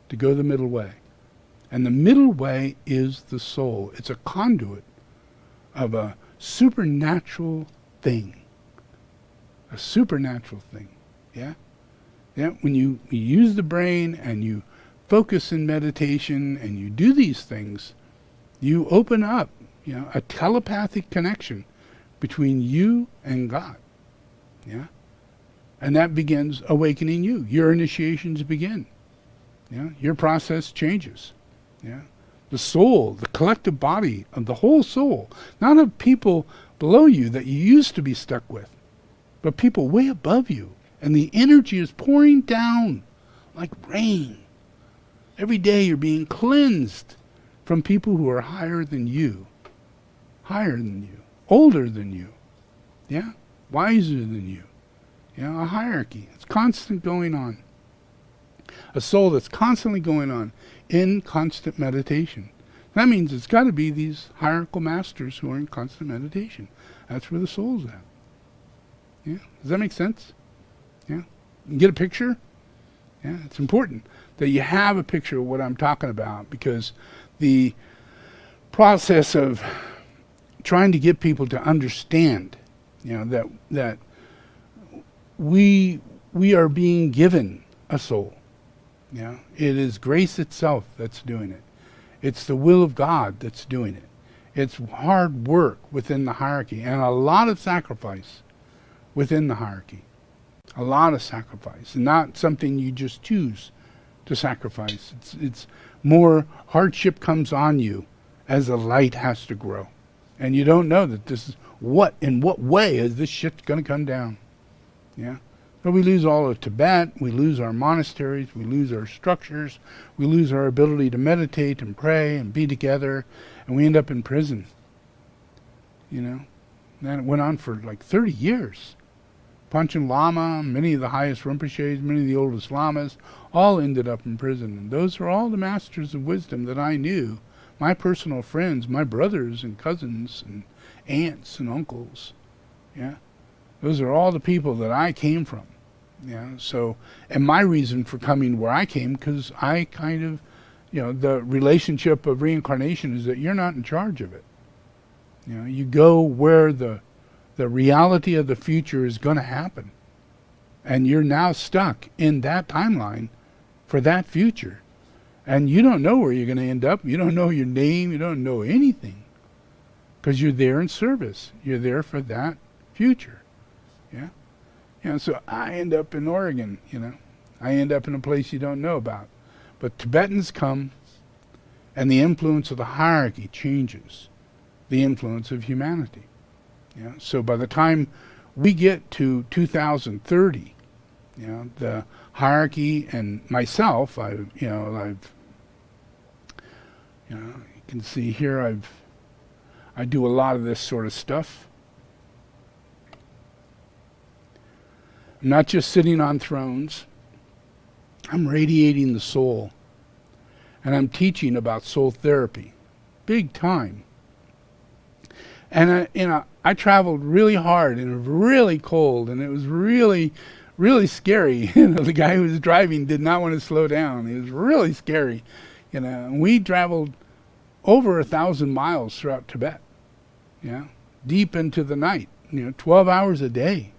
to go the middle way. And the middle way is the soul. It's a conduit of a supernatural thing. A supernatural thing. When you use the brain and you focus in meditation and you do these things, you open up, a telepathic connection between you and God. And that begins awakening you. Your initiations begin. Your process changes. The soul, the collective body of the whole soul, not of people below you that you used to be stuck with, but people way above you. And the energy is pouring down like rain. Every day you're being cleansed from people who are higher than you, older than you, wiser than you. A hierarchy. It's constant going on. A soul that's constantly going on in constant meditation. That means it's got to be these hierarchical masters who are in constant meditation. That's where the soul's at. Does that make sense? You get a picture? It's important that you have a picture of what I'm talking about, because the process of trying to get people to understand, that we are being given a soul. It is grace itself that's doing it. It's the will of God that's doing it. It's hard work within the hierarchy and a lot of sacrifice within the hierarchy. A lot of sacrifice, and not something you just choose to sacrifice. It's more hardship comes on you as the light has to grow. And you don't know that this is in what way is this shit going to come down. But we lose all of Tibet, we lose our monasteries, we lose our structures, we lose our ability to meditate and pray and be together, and we end up in prison. And it went on for like 30 years. Panchen Lama, many of the highest Rinpoches, many of the oldest Lamas, all ended up in prison. And those are all the masters of wisdom that I knew. My personal friends, my brothers and cousins and aunts and uncles. Those are all the people that I came from. So, and my reason for coming where I came, because I kind of, the relationship of reincarnation is that you're not in charge of it. You go where the reality of the future is going to happen. And you're now stuck in that timeline for that future. And you don't know where you're going to end up. You don't know your name. You don't know anything. Because you're there in service. You're there for that future. So I end up in Oregon, I end up in a place you don't know about. But Tibetans come, and the influence of the hierarchy changes the influence of humanity. So by the time we get to 2030, the hierarchy and myself, you can see here I do a lot of this sort of stuff. I'm not just sitting on thrones. I'm radiating the soul. And I'm teaching about soul therapy. Big time. And I traveled really hard, and it was really cold, and it was really, really scary. The guy who was driving did not want to slow down. It was really scary. And we traveled over 1,000 miles throughout Tibet. Deep into the night. 12 hours a day.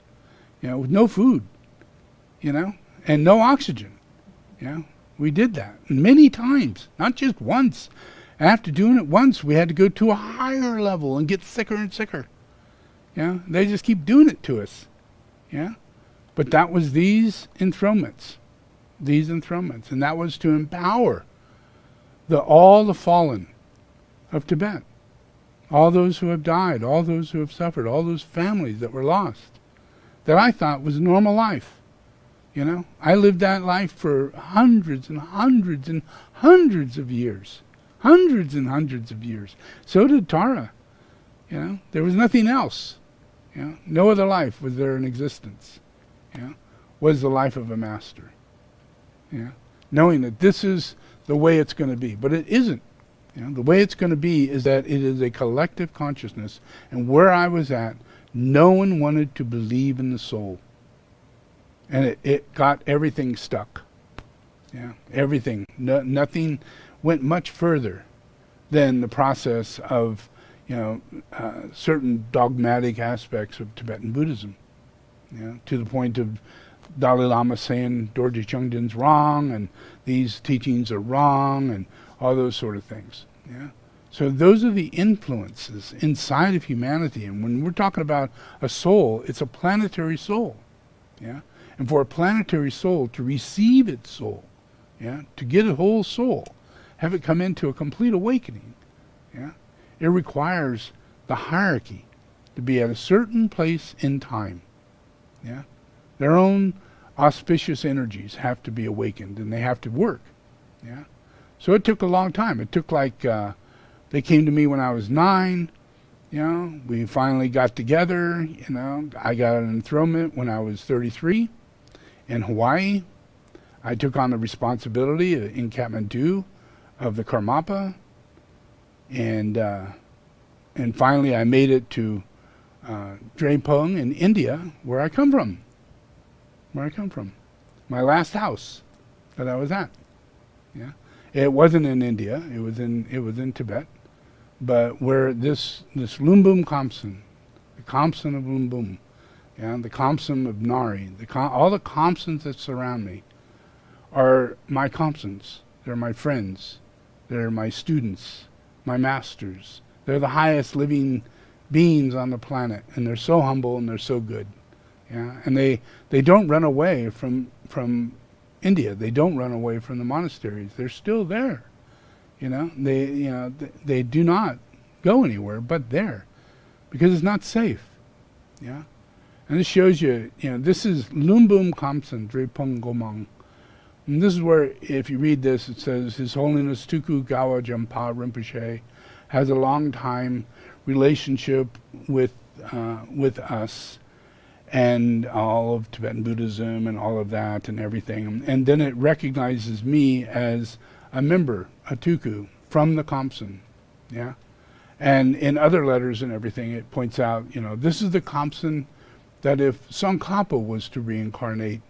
With no food. And no oxygen. We did that many times, not just once. After doing it once, we had to go to a higher level and get sicker and sicker. They just keep doing it to us. But that was these enthronements, and that was to empower all the fallen of Tibet, all those who have died, all those who have suffered, all those families that were lost, that I thought was normal life. I lived that life for hundreds and hundreds and hundreds of years. Hundreds and hundreds of years. So did Tara. There was nothing else. No other life was there in existence. Was the life of a master. Knowing that this is the way it's going to be. But it isn't. The way it's going to be is that it is a collective consciousness. And where I was at, no one wanted to believe in the soul. And it got everything stuck. Everything. Nothing went much further than the process of, certain dogmatic aspects of Tibetan Buddhism. To the point of Dalai Lama saying Dorje Chungden's wrong, and these teachings are wrong, and all those sort of things. So those are the influences inside of humanity. And when we're talking about a soul, it's a planetary soul. And for a planetary soul to receive its soul, to get a whole soul, have it come into a complete awakening, it requires the hierarchy to be at a certain place in time. Their own auspicious energies have to be awakened, and they have to work. So it took a long time. It took they came to me when I was 9. We finally got together. I got an enthronement when I was 33 in Hawaii. I took on the responsibility in Kathmandu of the Karmapa, and finally I made it to Drepung in India, where I come from. My last house that I was at. It wasn't in India. It was in Tibet, but where this Lumbum Khamsin, the Khamsin of Lumbum, the Khamsin of Nari, all the Khamsins that surround me are my Khamsins. They're my friends. They're my students, my masters. They're the highest living beings on the planet, and they're so humble and they're so good. And they don't run away from India. They don't run away from the monasteries. They're still there. They do not go anywhere but there, because it's not safe. And this shows you, this is Lumbum Khamsin Drepung Gomang. And this is where, if you read this, it says, His Holiness Tuku Gawa Jampa Rinpoche has a long time relationship with us and all of Tibetan Buddhism and all of that and everything. And then it recognizes me as a member, a Tuku, from the Khamsin. And in other letters and everything, it points out, this is the Khamsin that if Tsongkhapa was to reincarnate,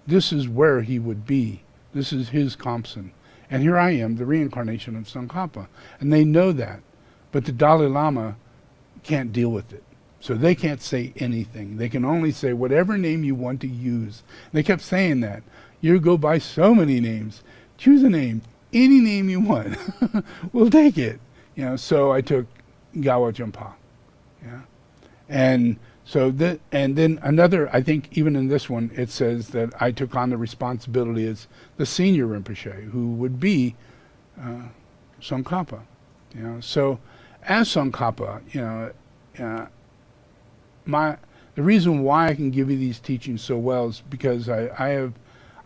this is where he would be. This is his Khamsin. And here I am, the reincarnation of Tsongkhapa. And they know that. But the Dalai Lama can't deal with it. So they can't say anything. They can only say whatever name you want to use. They kept saying that. You go by so many names. Choose a name. Any name you want. We'll take it. So I took Gawa Jampa. And So that, and then another, I think even in this one, it says that I took on the responsibility as the senior Rinpoche, who would be Tsongkhapa. So as Tsongkhapa, the reason why I can give you these teachings so well is because I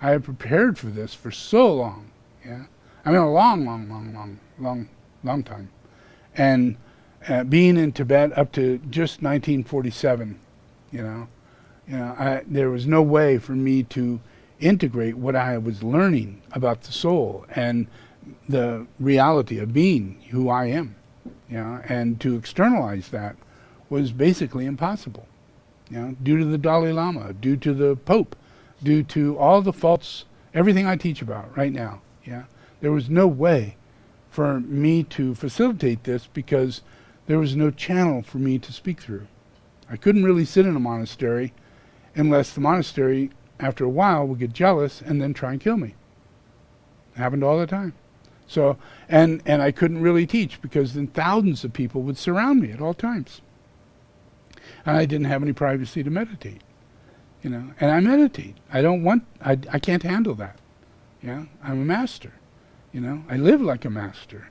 have prepared for this for so long. I mean, a long time. And being in Tibet up to just 1947, there was no way for me to integrate what I was learning about the soul and the reality of being who I am, and to externalize that was basically impossible, due to the Dalai Lama, due to the Pope, due to all the faults, everything I teach about right now. There was no way for me to facilitate this because there was no channel for me to speak through. I couldn't really sit in a monastery unless the monastery, after a while, would get jealous and then try and kill me. It happened all the time. So, and I couldn't really teach because then thousands of people would surround me at all times. And I didn't have any privacy to meditate. And I meditate. I can't handle that. I'm a master. I live like a master.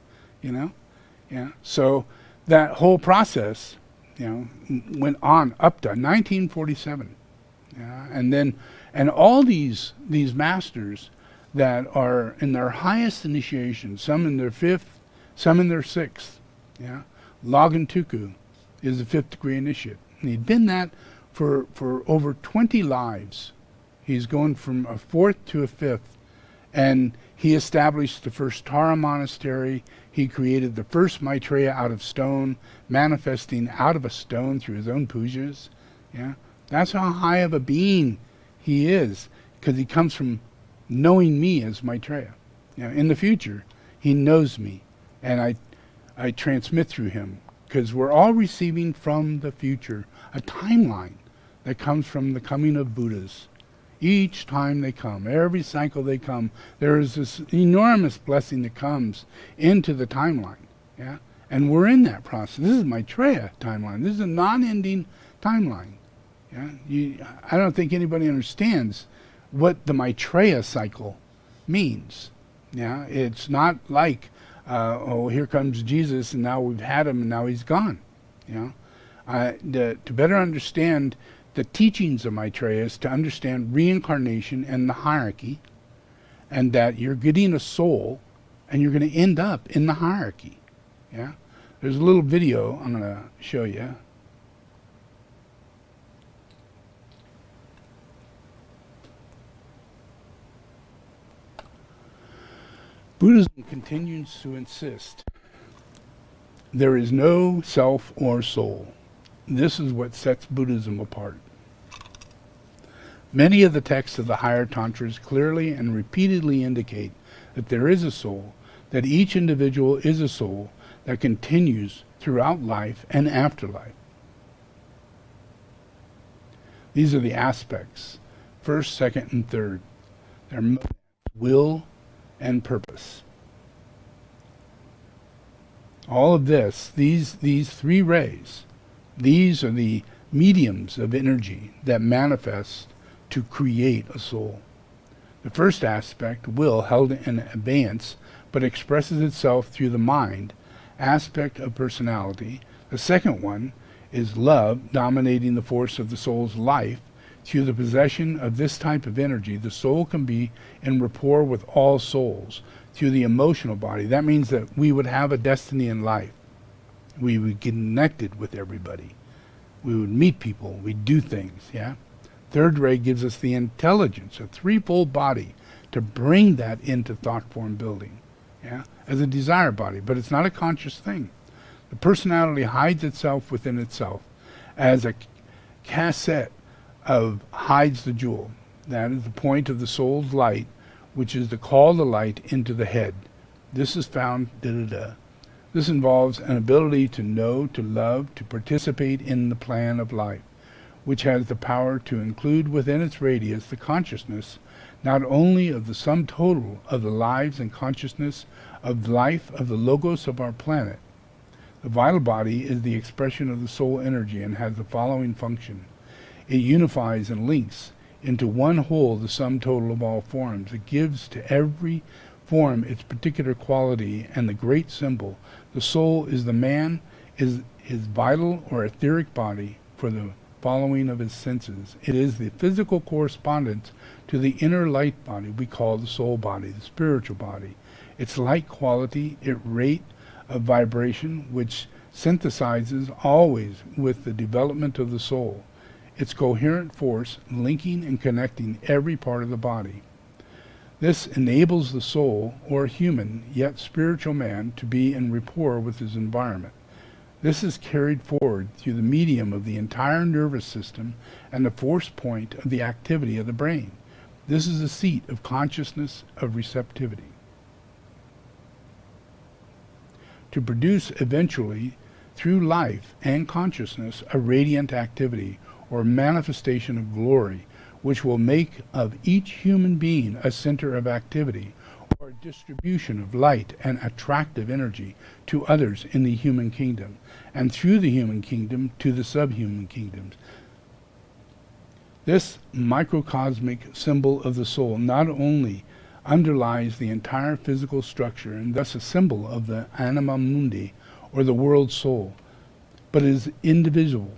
So that whole process, went on up to 1947. And all these masters that are in their highest initiation, some in their 5th, some in their 6th. Logan Tuku is a 5th degree initiate. And he'd been that for over 20 lives. He's going from a 4th to a 5th. And he established the first Tara monastery. He created the first Maitreya out of stone, manifesting out of a stone through his own pujas. That's how high of a being he is, because he comes from knowing me as Maitreya. In the future, he knows me, and I transmit through him, because we're all receiving from the future a timeline that comes from the coming of Buddhas. Each time they come, every cycle they come, there is this enormous blessing that comes into the timeline. And we're in that process. This is Maitreya timeline. This is a non-ending timeline. I don't think anybody understands what the Maitreya cycle means. It's not like, here comes Jesus and now we've had him and now he's gone. To better understand the teachings of Maitreya is to understand reincarnation and the hierarchy, and that you're getting a soul and you're going to end up in the hierarchy. There's a little video I'm going to show you. Buddhism continues to insist there is no self or soul. This is what sets Buddhism apart. Many of the texts of the higher tantras clearly and repeatedly indicate that there is a soul, that each individual is a soul that continues throughout life and afterlife. These are the aspects, 1st, 2nd, and 3rd. They're monads, will and purpose. All of this, these 3 rays, these are the mediums of energy that manifest to create a soul. The first aspect, will, held in abeyance, but expresses itself through the mind, aspect of personality. The second one is love, dominating the force of the soul's life. Through the possession of this type of energy, the soul can be in rapport with all souls. Through the emotional body, that means that we would have a destiny in life. We would get connected with everybody. We would meet people. We'd do things, Third ray gives us the intelligence, a threefold body, to bring that into thought form building, as a desire body, but it's not a conscious thing. The personality hides itself within itself as a cassette of hides the jewel. That is the point of the soul's light, which is to call the light into the head. This is found This involves an ability to know, to love, to participate in the plan of life, which has the power to include within its radius the consciousness not only of the sum total of the lives and consciousness of life of the logos of our planet. The vital body is the expression of the soul energy and has the following function. It unifies and links into one whole the sum total of all forms. It gives to every form its particular quality and the great symbol. The soul is the man, is his vital or etheric body for the following of his senses. It is the physical correspondence to the inner light body we call the soul body, the spiritual body. Its light quality, its rate of vibration, which synthesizes always with the development of the soul. Its coherent force, linking and connecting every part of the body. This enables the soul, or human, yet spiritual man, to be in rapport with his environment. This is carried forward through the medium of the entire nervous system and the force point of the activity of the brain. This is the seat of consciousness of receptivity. To produce eventually, through life and consciousness, a radiant activity or manifestation of glory, which will make of each human being a center of activity or distribution of light and attractive energy to others in the human kingdom, and through the human kingdom to the subhuman kingdoms. This microcosmic symbol of the soul not only underlies the entire physical structure and thus a symbol of the anima mundi, or the world soul, but is indivisible,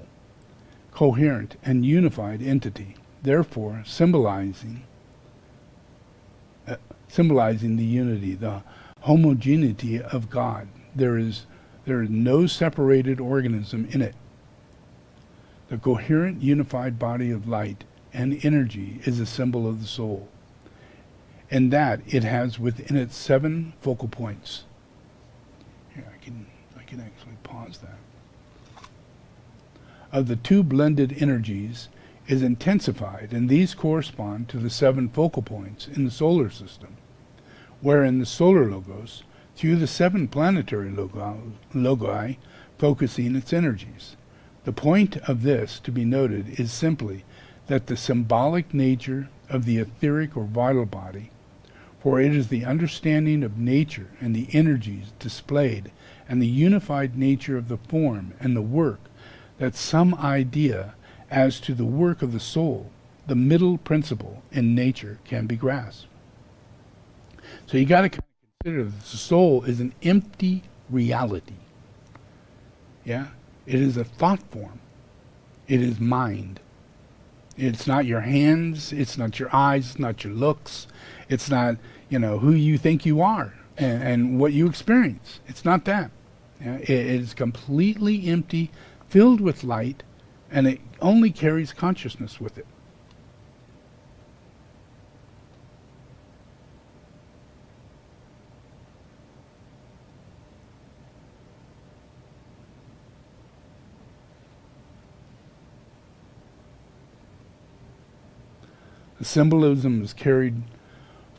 coherent, and unified entity, therefore symbolizing the unity, the homogeneity of God. There is no separated organism in it. The coherent, unified body of light and energy is a symbol of the soul, and that it has within it 7 focal points. Here, I can actually pause that. Of the 2 blended energies is intensified, and these correspond to the 7 focal points in the solar system, wherein the solar logos, through the 7 planetary logi, focusing its energies. The point of this to be noted is simply that the symbolic nature of the etheric or vital body, for it is the understanding of nature and the energies displayed and the unified nature of the form and the work, that some idea as to the work of the soul, the middle principle in nature, can be grasped. So you got to consider that the soul is an empty reality. Yeah? It is a thought form. It is mind. It's not your hands, it's not your eyes, it's not your looks, it's not, who you think you are and what you experience. It's not that. Yeah? It is completely empty, filled with light, and it only carries consciousness with it. The symbolism is carried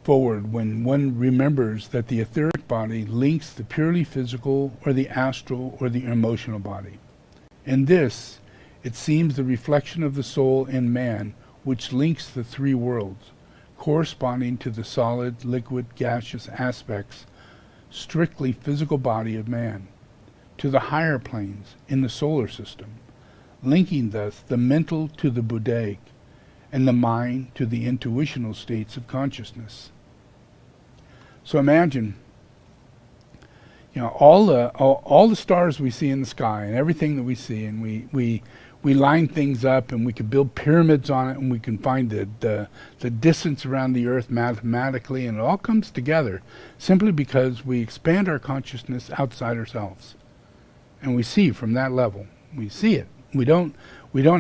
forward when one remembers that the etheric body links the purely physical or the astral or the emotional body. In this, it seems the reflection of the soul in man which links the 3 worlds, corresponding to the solid, liquid, gaseous aspects, strictly physical body of man, to the higher planes in the solar system, linking thus the mental to the Buddhaic, and the mind to the intuitional states of consciousness. So imagine, all the stars we see in the sky and everything that we see, and we line things up, and we can build pyramids on it, and we can find the distance around the earth mathematically, and it all comes together simply because we expand our consciousness outside ourselves, and we see from that level. We see it. We don't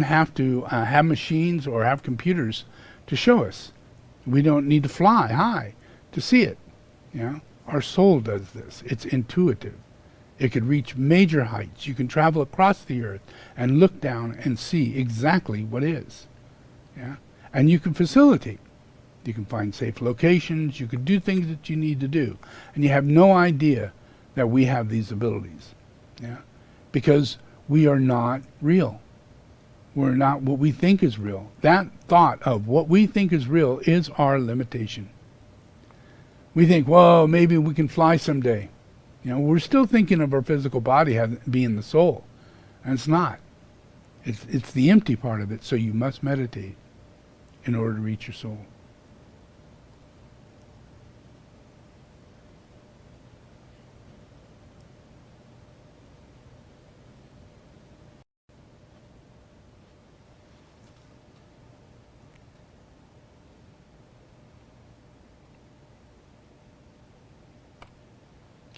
have to have machines or have computers to show us. We don't need to fly high to see it. Our soul does this. It's intuitive. It could reach major heights. You can travel across the earth and look down and see exactly what is. And you can facilitate. You can find safe locations. You can do things that you need to do. And you have no idea that we have these abilities. Because we are not real. We're not what we think is real. That thought of what we think is real is our limitation. We think, well, maybe we can fly someday. We're still thinking of our physical body being the soul, and it's not. It's the empty part of it. So you must meditate in order to reach your soul.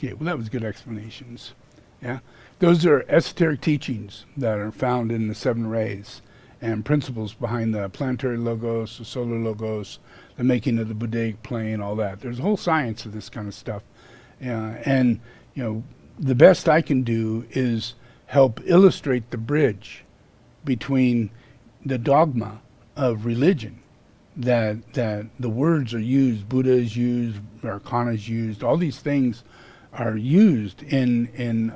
Okay, well, that was good explanations. Yeah, those are esoteric teachings that are found in the 7 rays and principles behind the planetary logos, the solar logos, the making of the Buddhic plane, all that. There's a whole science of this kind of stuff. And the best I can do is help illustrate the bridge between the dogma of religion, that the words are used, Buddha is used, Arcana is used, all these things are used in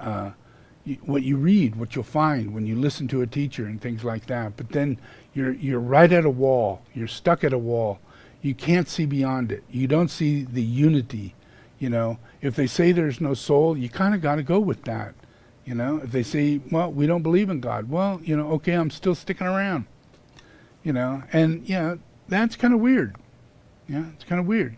what you read, what you'll find when you listen to a teacher and things like that. But then you're right at a wall. You're stuck at a wall. You can't see beyond it. You don't see the unity. If they say there's no soul, you kind of got to go with that. If they say, well, we don't believe in God, well, okay, I'm still sticking around. And that's kind of weird. It's kind of weird.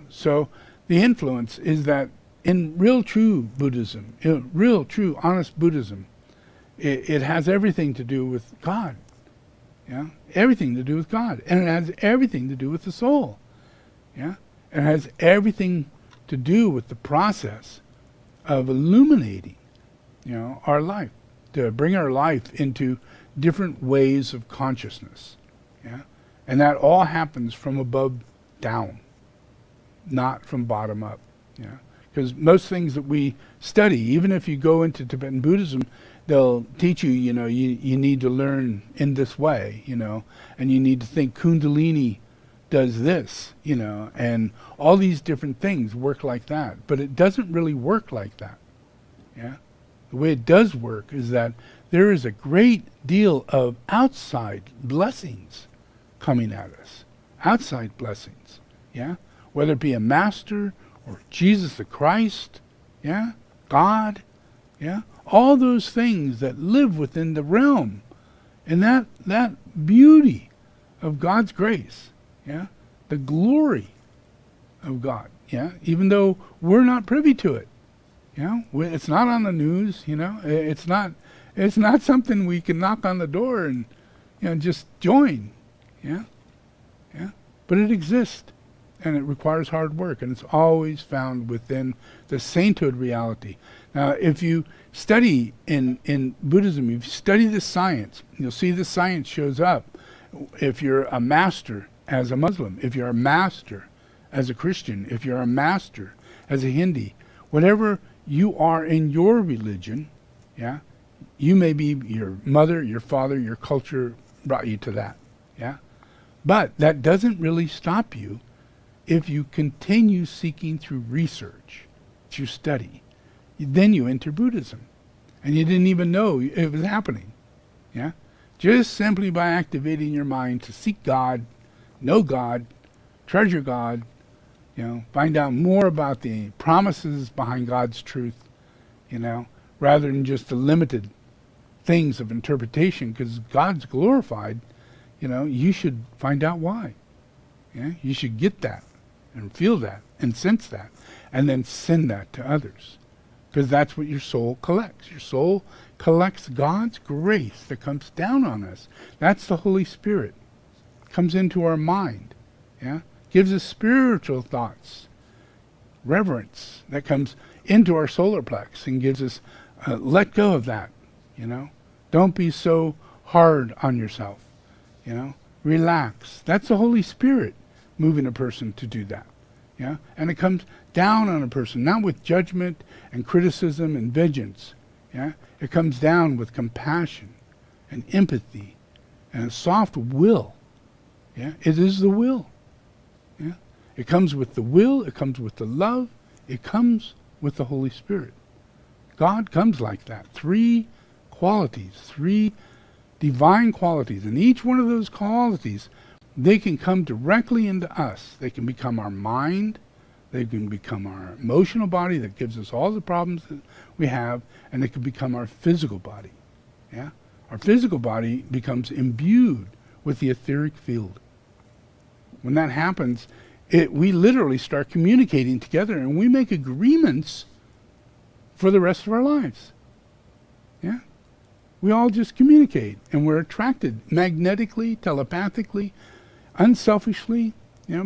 So the influence is that in real true Buddhism, real true honest Buddhism, it has everything to do with God. Everything to do with God. And it has everything to do with the soul. It has everything to do with the process of illuminating, our life, to bring our life into different ways of consciousness. And that all happens from above down, not from bottom up. Because most things that we study, even if you go into Tibetan Buddhism, they'll teach you, you need to learn in this way, and you need to think Kundalini does this, and all these different things work like that. But it doesn't really work like that. The way it does work is that there is a great deal of outside blessings coming at us. Outside blessings. Whether it be a master or Jesus the Christ, God, all those things that live within the realm, and that beauty of God's grace, the glory of God, even though we're not privy to it, it's not on the news, it's not something we can knock on the door and just join, but it exists. And it requires hard work, and it's always found within the sainthood reality. Now, if you study in Buddhism, if you study the science, you'll see the science shows up. If you're a master as a Muslim, if you're a master as a Christian, if you're a master as a Hindi, whatever you are in your religion, you may be your mother, your father, your culture brought you to that, But that doesn't really stop you if you continue seeking through research, through study. Then you enter Buddhism. And you didn't even know it was happening. Just simply by activating your mind to seek God, know God, treasure God, find out more about the promises behind God's truth, rather than just the limited things of interpretation, because God's glorified, you should find out why. You should get that and feel that and sense that and then send that to others, because that's what your soul collects. Your soul collects God's grace that comes down on us. That's the Holy Spirit. Comes into our mind, gives us spiritual thoughts, reverence that comes into our solar plex and gives us let go of that. Don't be so hard on yourself. Relax. That's the Holy Spirit moving a person to do that. And it comes down on a person, not with judgment and criticism and vengeance. It comes down with compassion and empathy and a soft will. It is the will. It comes with the will, it comes with the love, it comes with the Holy Spirit. God comes like that. 3 qualities, 3 divine qualities. And each one of those qualities, they can come directly into us. They can become our mind, They can become our emotional body that gives us all the problems that we have, and they can become our physical body. Yeah? Our physical body becomes imbued with the etheric field. When that happens, we literally start communicating together, and we make agreements for the rest of our lives. Yeah? We all just communicate, and we're attracted magnetically, telepathically, unselfishly,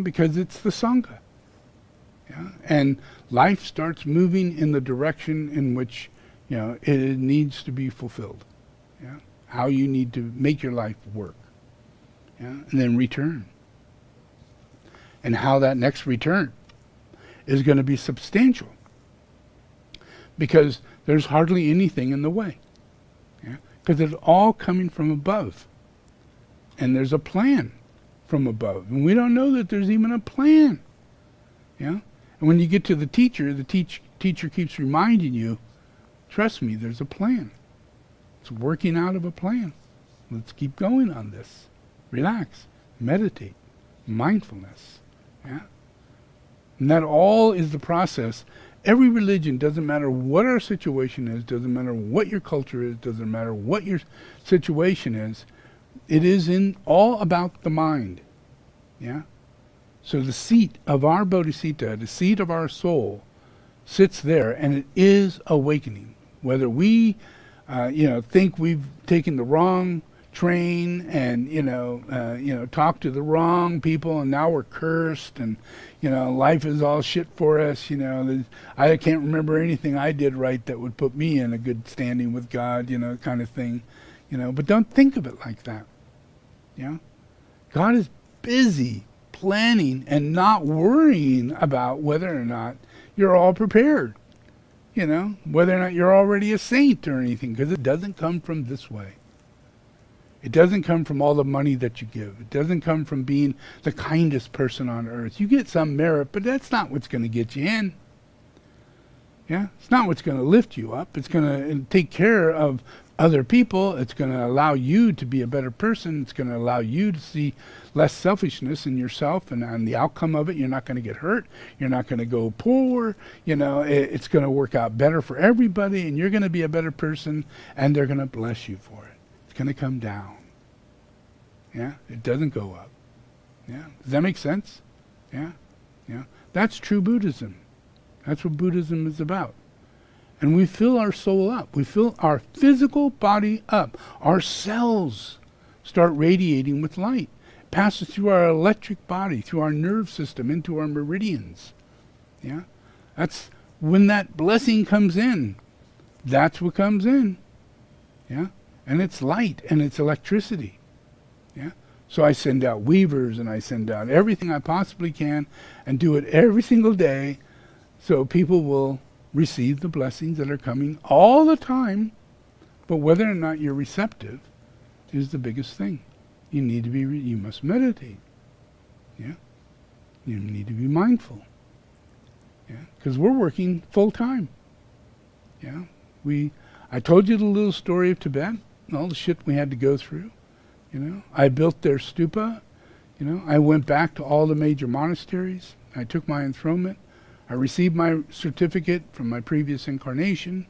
because it's the Sangha. Yeah? And life starts moving in the direction in which, it needs to be fulfilled. Yeah? How you need to make your life work. Yeah? And then return. And how that next return is going to be substantial. Because there's hardly anything in the way. Yeah? Because it's all coming from above. And there's a plan from above. And we don't know that there's even a plan. Yeah? And when you get to the teacher keeps reminding you, trust me, there's a plan. It's working out of a plan. Let's keep going on this. Relax. Meditate. Mindfulness. Yeah? And that all is the process. Every religion, doesn't matter what our situation is, doesn't matter what your culture is, doesn't matter what your situation is, it is all about the mind. Yeah? So the seat of our bodhisattva, the seat of our soul, sits there, and it is awakening. Whether we, think we've taken the wrong train and, talk to the wrong people, and now we're cursed, and, life is all shit for us, I can't remember anything I did right that would put me in a good standing with God, kind of thing, but don't think of it like that. God is busy planning and not worrying about whether or not you're all prepared, whether or not you're already a saint or anything, because it doesn't come from this way. It doesn't come from all the money that you give. It doesn't come from being the kindest person on earth. You get some merit, but that's not what's going to get you in. Yeah? It's not what's going to lift you up. It's going to take care of other people. It's going to allow you to be a better person. It's going to allow you to see less selfishness in yourself, and on the outcome of it, you're not going to get hurt. You're not going to go poor. It's going to work out better for everybody, and you're going to be a better person, and they're going to bless you for it. It's going to come down. Yeah? It doesn't go up. Yeah? Does that make sense? Yeah? Yeah? That's true Buddhism. That's what Buddhism is about. And we fill our soul up. We fill our physical body up. Our cells start radiating with light. It passes through our electric body, through our nerve system, into our meridians. Yeah? That's when that blessing comes in. That's what comes in. Yeah? And it's light and it's electricity. Yeah? So I send out weavers, and I send out everything I possibly can, and do it every single day, so people will receive the blessings that are coming all the time. But whether or not you're receptive is the biggest thing. You need to be, you must meditate. Yeah? You need to be mindful. Yeah? Because we're working full time. Yeah? I told you the little story of Tibet, and all the shit we had to go through. I built their stupa. I went back to all the major monasteries. I took my enthronement. I received my certificate from my previous incarnation,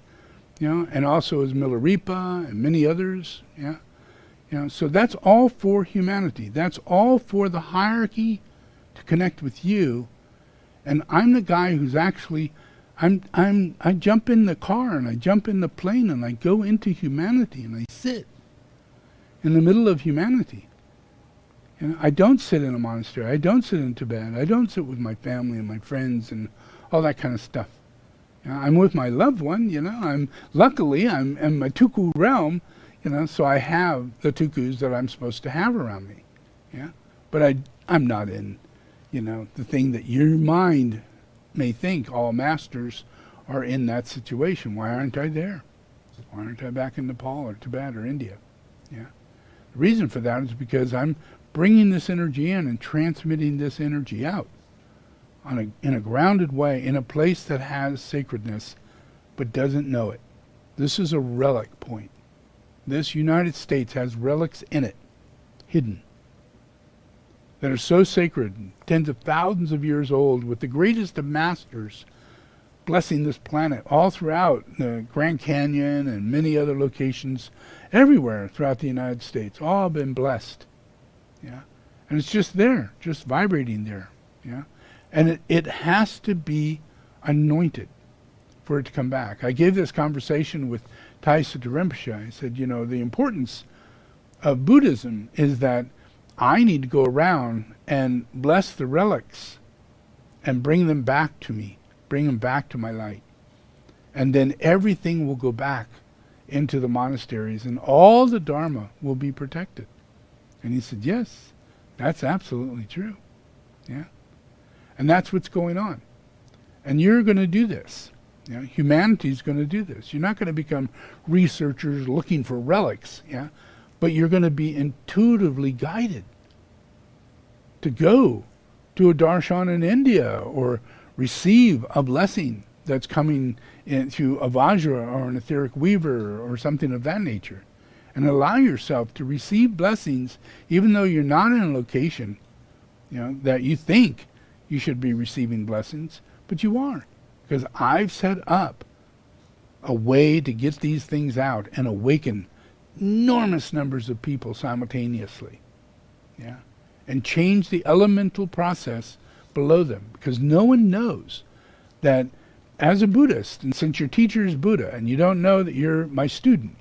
and also as Milarepa and many others. Yeah, so that's all for humanity. That's all for the hierarchy to connect with you. And I'm the guy who's actually, I jump in the car, and I jump in the plane, and I go into humanity, and I sit in the middle of humanity. I don't sit in a monastery. I don't sit in Tibet. I don't sit with my family and my friends and all that kind of stuff. I'm with my loved one. I'm in my tuku realm. So I have the tukus that I'm supposed to have around me. Yeah, but I'm not in, the thing that your mind may think all masters are in that situation. Why aren't I there? Why aren't I back in Nepal or Tibet or India? Yeah. The reason for that is because I'm bringing this energy in and transmitting this energy out in a grounded way, in a place that has sacredness but doesn't know it. This is a relic point. This United States has relics in it, hidden. that are so sacred, tens of thousands of years old, with the greatest of masters blessing this planet all throughout the Grand Canyon and many other locations everywhere throughout the United States, all been blessed. Yeah. And it's just there, just vibrating there. Yeah. And it has to be anointed for it to come back. I gave this conversation with Taisha Rinpoche. I said, the importance of Buddhism is that I need to go around and bless the relics and bring them back to me, bring them back to my light. And then everything will go back into the monasteries and all the dharma will be protected. And he said, yes, that's absolutely true. Yeah. And that's what's going on. And you're going to do this. Humanity's going to do this. You're not going to become researchers looking for relics, but you're going to be intuitively guided to go to a darshan in India or receive a blessing that's coming in through a vajra or an etheric weaver or something of that nature. And allow yourself to receive blessings even though you're not in a location that you think you should be receiving blessings, but you are. Because I've set up a way to get these things out and awaken enormous numbers of people simultaneously. Yeah. And change the elemental process below them. Because no one knows that as a Buddhist, and since your teacher is Buddha, and you don't know that you're my student,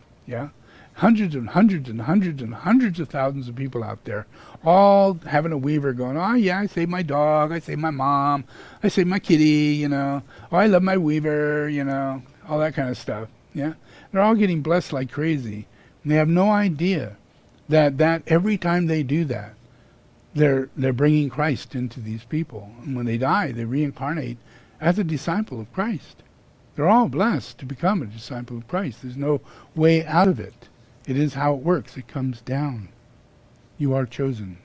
hundreds and hundreds and hundreds and hundreds of thousands of people out there, all having a weaver going, oh yeah, I save my dog, I save my mom, I save my kitty, oh, I love my weaver, all that kind of stuff. Yeah, they're all getting blessed like crazy. And they have no idea that every time they do that, they're bringing Christ into these people. And when they die, they reincarnate as a disciple of Christ. They're all blessed to become a disciple of Christ. There's no way out of it. It is how it works. It comes down. You are chosen.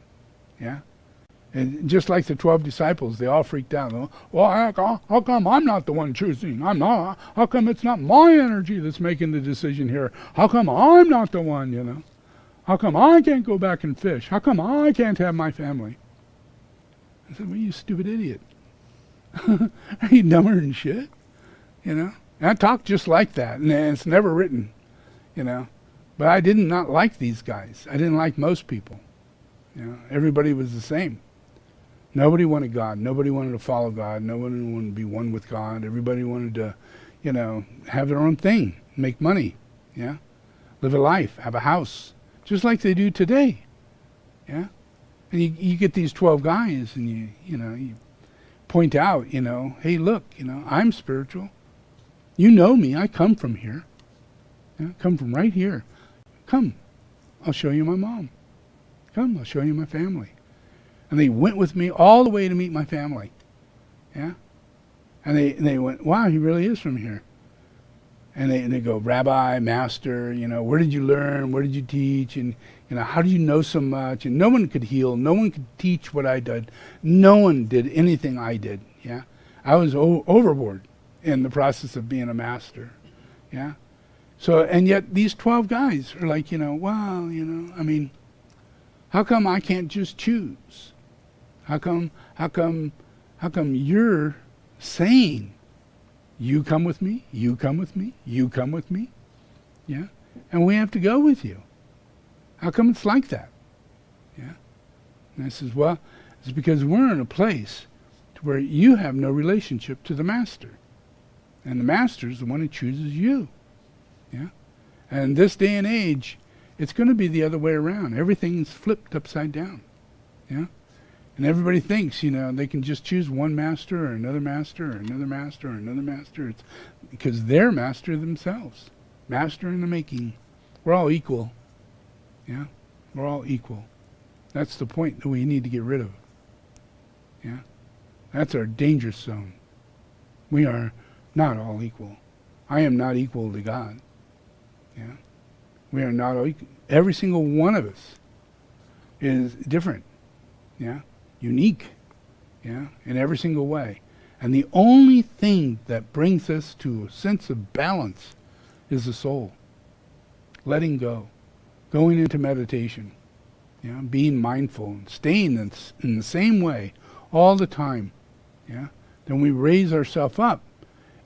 Yeah? And just like the 12 disciples, they all freaked out. Well, how come I'm not the one choosing? I'm not. How come it's not my energy that's making the decision here? How come I'm not the one, How come I can't go back and fish? How come I can't have my family? I said, well, you stupid idiot. Are you dumber than shit? And I talk just like that, and it's never written, But I did not like these guys. I didn't like most people. Everybody was the same. Nobody wanted God. Nobody wanted to follow God. Nobody wanted to be one with God. Everybody wanted to, have their own thing, make money, live a life, have a house, just like they do today, And you get these 12 guys, and you point out, hey, look, I'm spiritual. You know me. I come from here. Come from right here. Come, I'll show you my mom. Come, I'll show you my family. And they went with me all the way to meet my family. Yeah? And they went, wow, he really is from here. And they go, Rabbi, Master, where did you learn? Where did you teach? And, how do you know so much? And no one could heal. No one could teach what I did. No one did anything I did. Yeah? I was overboard in the process of being a master. Yeah? So, and yet these 12 guys are like, wow, how come I can't just choose? How come you're saying, you come with me, you come with me, you come with me? Yeah? And we have to go with you. How come it's like that? Yeah? And I says, well, it's because we're in a place to where you have no relationship to the master. And the master is the one who chooses you. Yeah? And this day and age, it's going to be the other way around. Everything's flipped upside down. Yeah? And everybody thinks, they can just choose one master or another master or another master or another master. It's because they're master themselves. Master in the making. We're all equal. Yeah? We're all equal. That's the point that we need to get rid of. Yeah? That's our danger zone. We are not all equal. I am not equal to God. Yeah? We are not all equal. Every single one of us is different. Yeah? Unique. Yeah? In every single way. And the only thing that brings us to a sense of balance is the soul. Letting go. Going into meditation. being mindful and staying in the same way all the time, then we raise ourselves up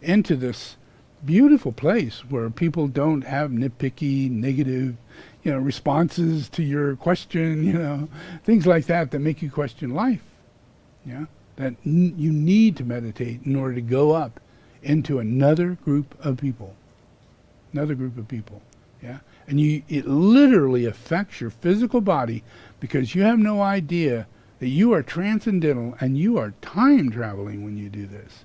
into this beautiful place where people don't have nitpicky, negative, responses to your question, things like that make you question life. That you need to meditate in order to go up into another group of people. And it literally affects your physical body, because you have no idea that you are transcendental and you are time traveling when you do this.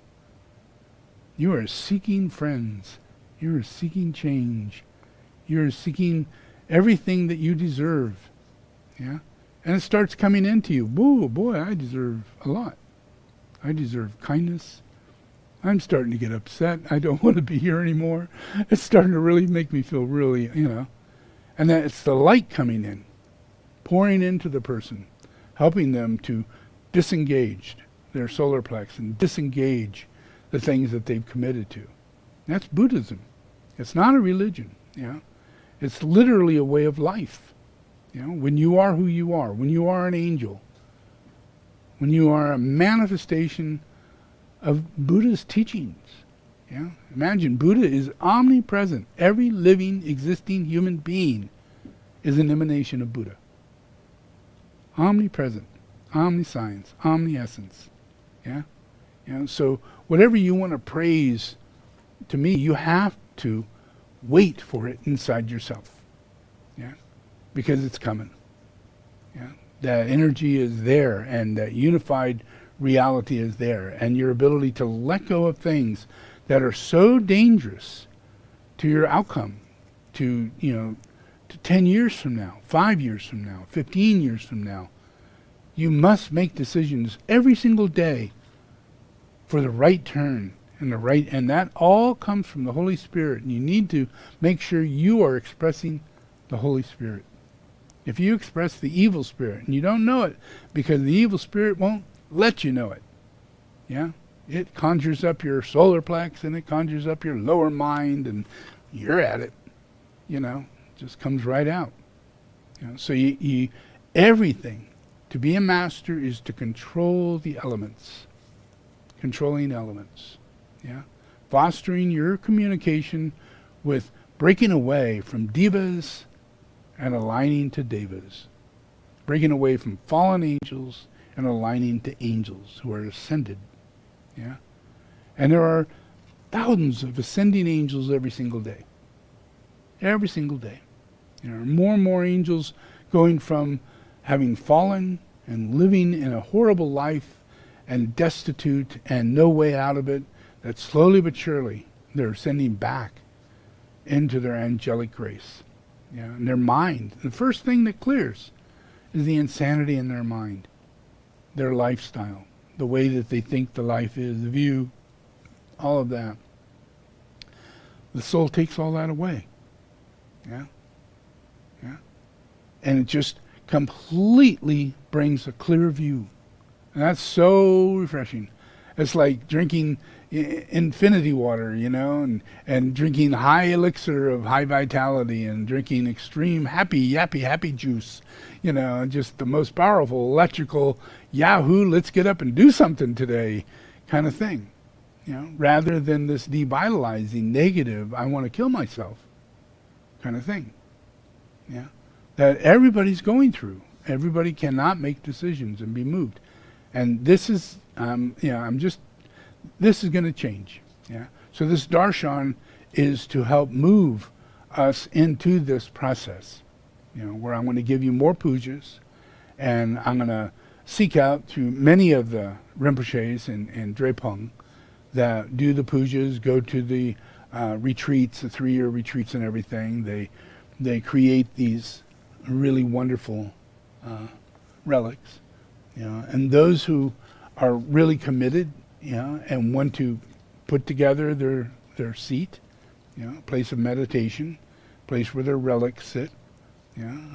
You are seeking friends. You are seeking change. You are seeking everything that you deserve. And it starts coming into you. Whoa, boy, I deserve a lot. I deserve kindness. I'm starting to get upset. I don't want to be here anymore. It's starting to really make me feel really, And then it's the light coming in, pouring into the person, helping them to disengage their solar plex and disengage the things that they've committed to. That's Buddhism. It's not a religion. It's literally a way of life. When you are who you are, when you are an angel, when you are a manifestation of Buddha's teachings. Imagine Buddha is omnipresent. Every living, existing human being is an emanation of Buddha. Omnipresent, omniscience, omniessence. So whatever you want to praise, to me, you have to wait for it inside yourself. Because it's coming. That energy is there, and that unified reality is there, and your ability to let go of things that are so dangerous to your outcome, to 10 years from now, 5 years from now, 15 years from now. You must make decisions every single day for the right turn and that all comes from the Holy Spirit, and you need to make sure you are expressing the Holy Spirit. If you express the evil spirit and you don't know it, because the evil spirit won't let you know it. It conjures up your solar plex, and it conjures up your lower mind, and you're at it. Just comes right out. So you everything to be a master is to control the elements. Controlling elements. Fostering your communication with breaking away from divas and aligning to devas. Breaking away from fallen angels and aligning to angels who are ascended. And there are thousands of ascending angels every single day. Every single day. There are more and more angels going from having fallen and living in a horrible life and destitute and no way out of it, that slowly but surely they're sending back into their angelic grace. And their mind. The first thing that clears is the insanity in their mind, their lifestyle, the way that they think the life is, the view, all of that. The soul takes all that away. And it just completely brings a clear view. And that's so refreshing. It's like drinking infinity water, and drinking high elixir of high vitality, and drinking extreme happy juice, just the most powerful electrical Yahoo, let's get up and do something today kind of thing, rather than this devitalizing negative, I want to kill myself kind of thing. That everybody's going through. Everybody cannot make decisions and be moved. And this is, this is going to change. So this darshan is to help move us into this process, where I'm going to give you more pujas, and I'm going to seek out to many of the Rinpoches and Drepung that do the pujas, go to the retreats, the 3-year retreats and everything. They create these really wonderful relics, and those who are really committed, and want to put together their seat, a place of meditation, a place where their relics sit,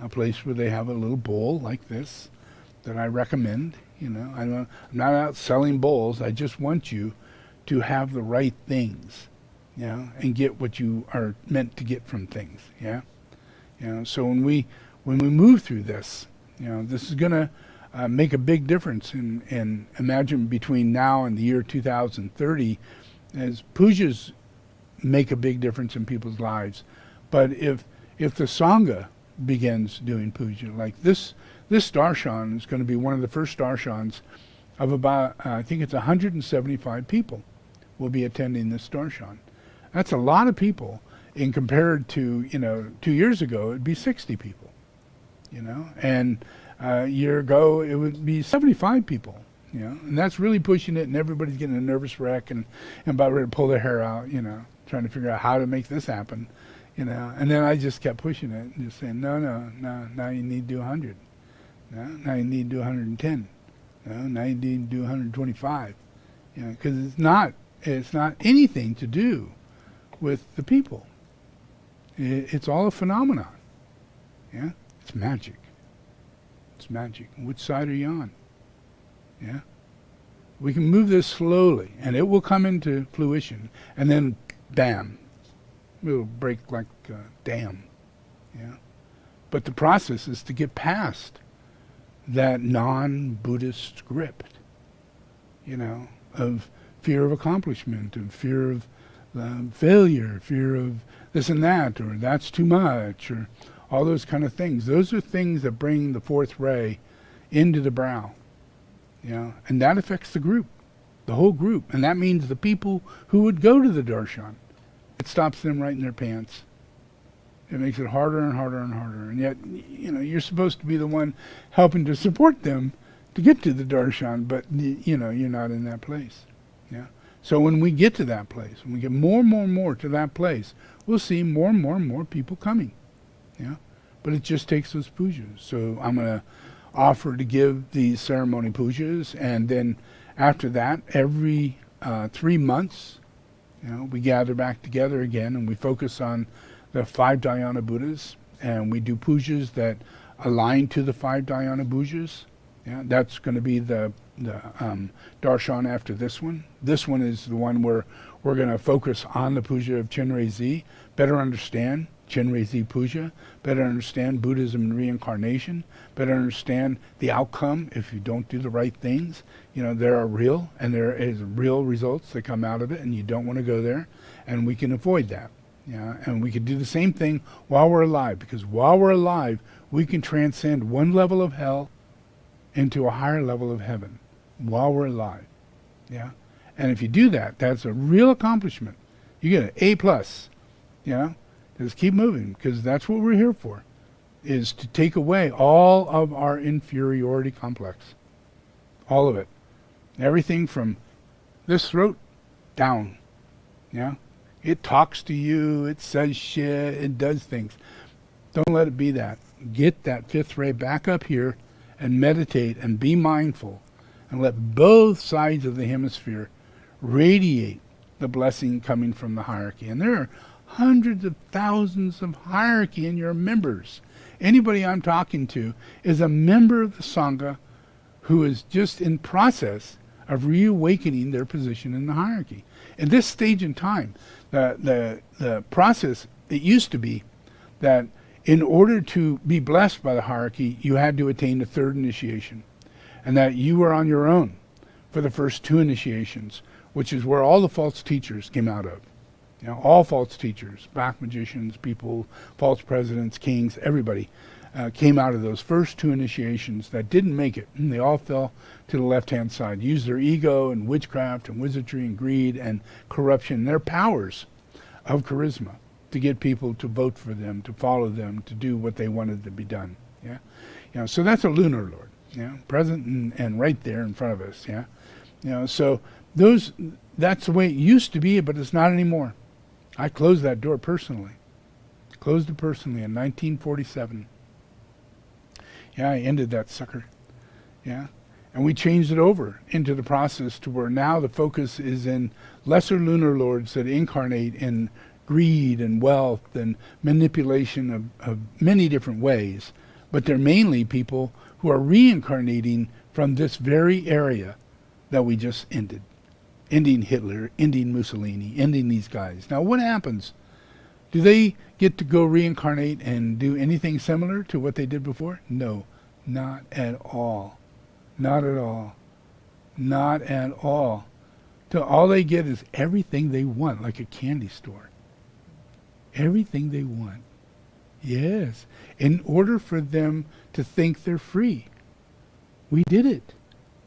a place where they have a little bowl like this that I recommend. I'm not out selling bowls. I just want you to have the right things, and get what you are meant to get from things. So when we move through this, This is going to make a big difference in imagine between now and the year 2030, as pujas make a big difference in people's lives. But if the Sangha begins doing puja, like this darshan is going to be one of the first darshans of about, I think it's 175 people will be attending this darshan. That's a lot of people, in compared to, 2 years ago, it'd be 60 people, and a year ago it would be 75 people, and that's really pushing it, and everybody's getting a nervous wreck and about ready to pull their hair out, trying to figure out how to make this happen, and then I just kept pushing it and just saying, no, now you need to do 100. Now you need to do 110. Now you need to do 125. Because it's not anything to do with the people. It's all a phenomenon. Yeah, it's magic. It's magic. Which side are you on? Yeah, we can move this slowly, and it will come into fruition, and then, bam, it'll break like a dam. Yeah, but the process is to get past that non-Buddhist script, of fear of accomplishment, of fear of failure, fear of this and that, or that's too much, or all those kind of things. Those are things that bring the fourth ray into the brow, and that affects the group, the whole group, and that means the people who would go to the darshan. It stops them right in their pants. It makes it harder and harder and harder, and yet, you're supposed to be the one helping to support them to get to the darshan, but you're not in that place. Yeah. So when we get to that place, when we get more and more and more to that place, we'll see more and more and more people coming. Yeah. But it just takes those pujas. So I'm going to offer to give these ceremony pujas, and then after that, every 3 months, we gather back together again, and we focus on the 5 dhyana Buddhas, and we do pujas that align to the 5 dhyana pujas. Yeah, that's going to be the darshan after this one. This one is the one where we're going to focus on the puja of Chenrezig, better understand Chenrezig Puja, better understand Buddhism and reincarnation, better understand the outcome if you don't do the right things. There are real, and there is real results that come out of it, and you don't want to go there, and we can avoid that. Yeah, and we can do the same thing while we're alive, because while we're alive, we can transcend one level of hell into a higher level of heaven while we're alive. Yeah, and if you do that, that's a real accomplishment. You get an A+. Just keep moving, because that's what we're here for, is to take away all of our inferiority complex, all of it, everything from this throat down. Yeah. It talks to you, it says shit, it does things. Don't let it be that. Get that fifth ray back up here and meditate and be mindful and let both sides of the hemisphere radiate the blessing coming from the hierarchy. And there are hundreds of thousands of hierarchy in your members. Anybody I'm talking to is a member of the Sangha who is just in process of reawakening their position in the hierarchy. At this stage in time, the process, it used to be that in order to be blessed by the hierarchy, you had to attain the 3rd initiation, and that you were on your own for the first 2 initiations, which is where all the false teachers came out of. All false teachers, black magicians, people, false presidents, kings, everybody came out of those first 2 initiations that didn't make it. And they all fell to the left-hand side, used their ego and witchcraft and wizardry and greed and corruption, their powers of charisma to get people to vote for them, to follow them, to do what they wanted to be done. Yeah, so that's a lunar lord. Present and right there in front of us. Yeah, so that's the way it used to be, but it's not anymore. I closed that door personally. Closed it personally in 1947. Yeah, I ended that sucker. Yeah. And we changed it over into the process to where now the focus is in lesser lunar lords that incarnate in greed and wealth and manipulation of many different ways. But they're mainly people who are reincarnating from this very area that we just ended. Ending Hitler, ending Mussolini, ending these guys. Now what happens? Do they get to go reincarnate and do anything similar to what they did before? No, Not at all. Not at all. Not at all. So all they get is everything they want, like a candy store. Everything they want. Yes. In order for them to think they're free. We did it.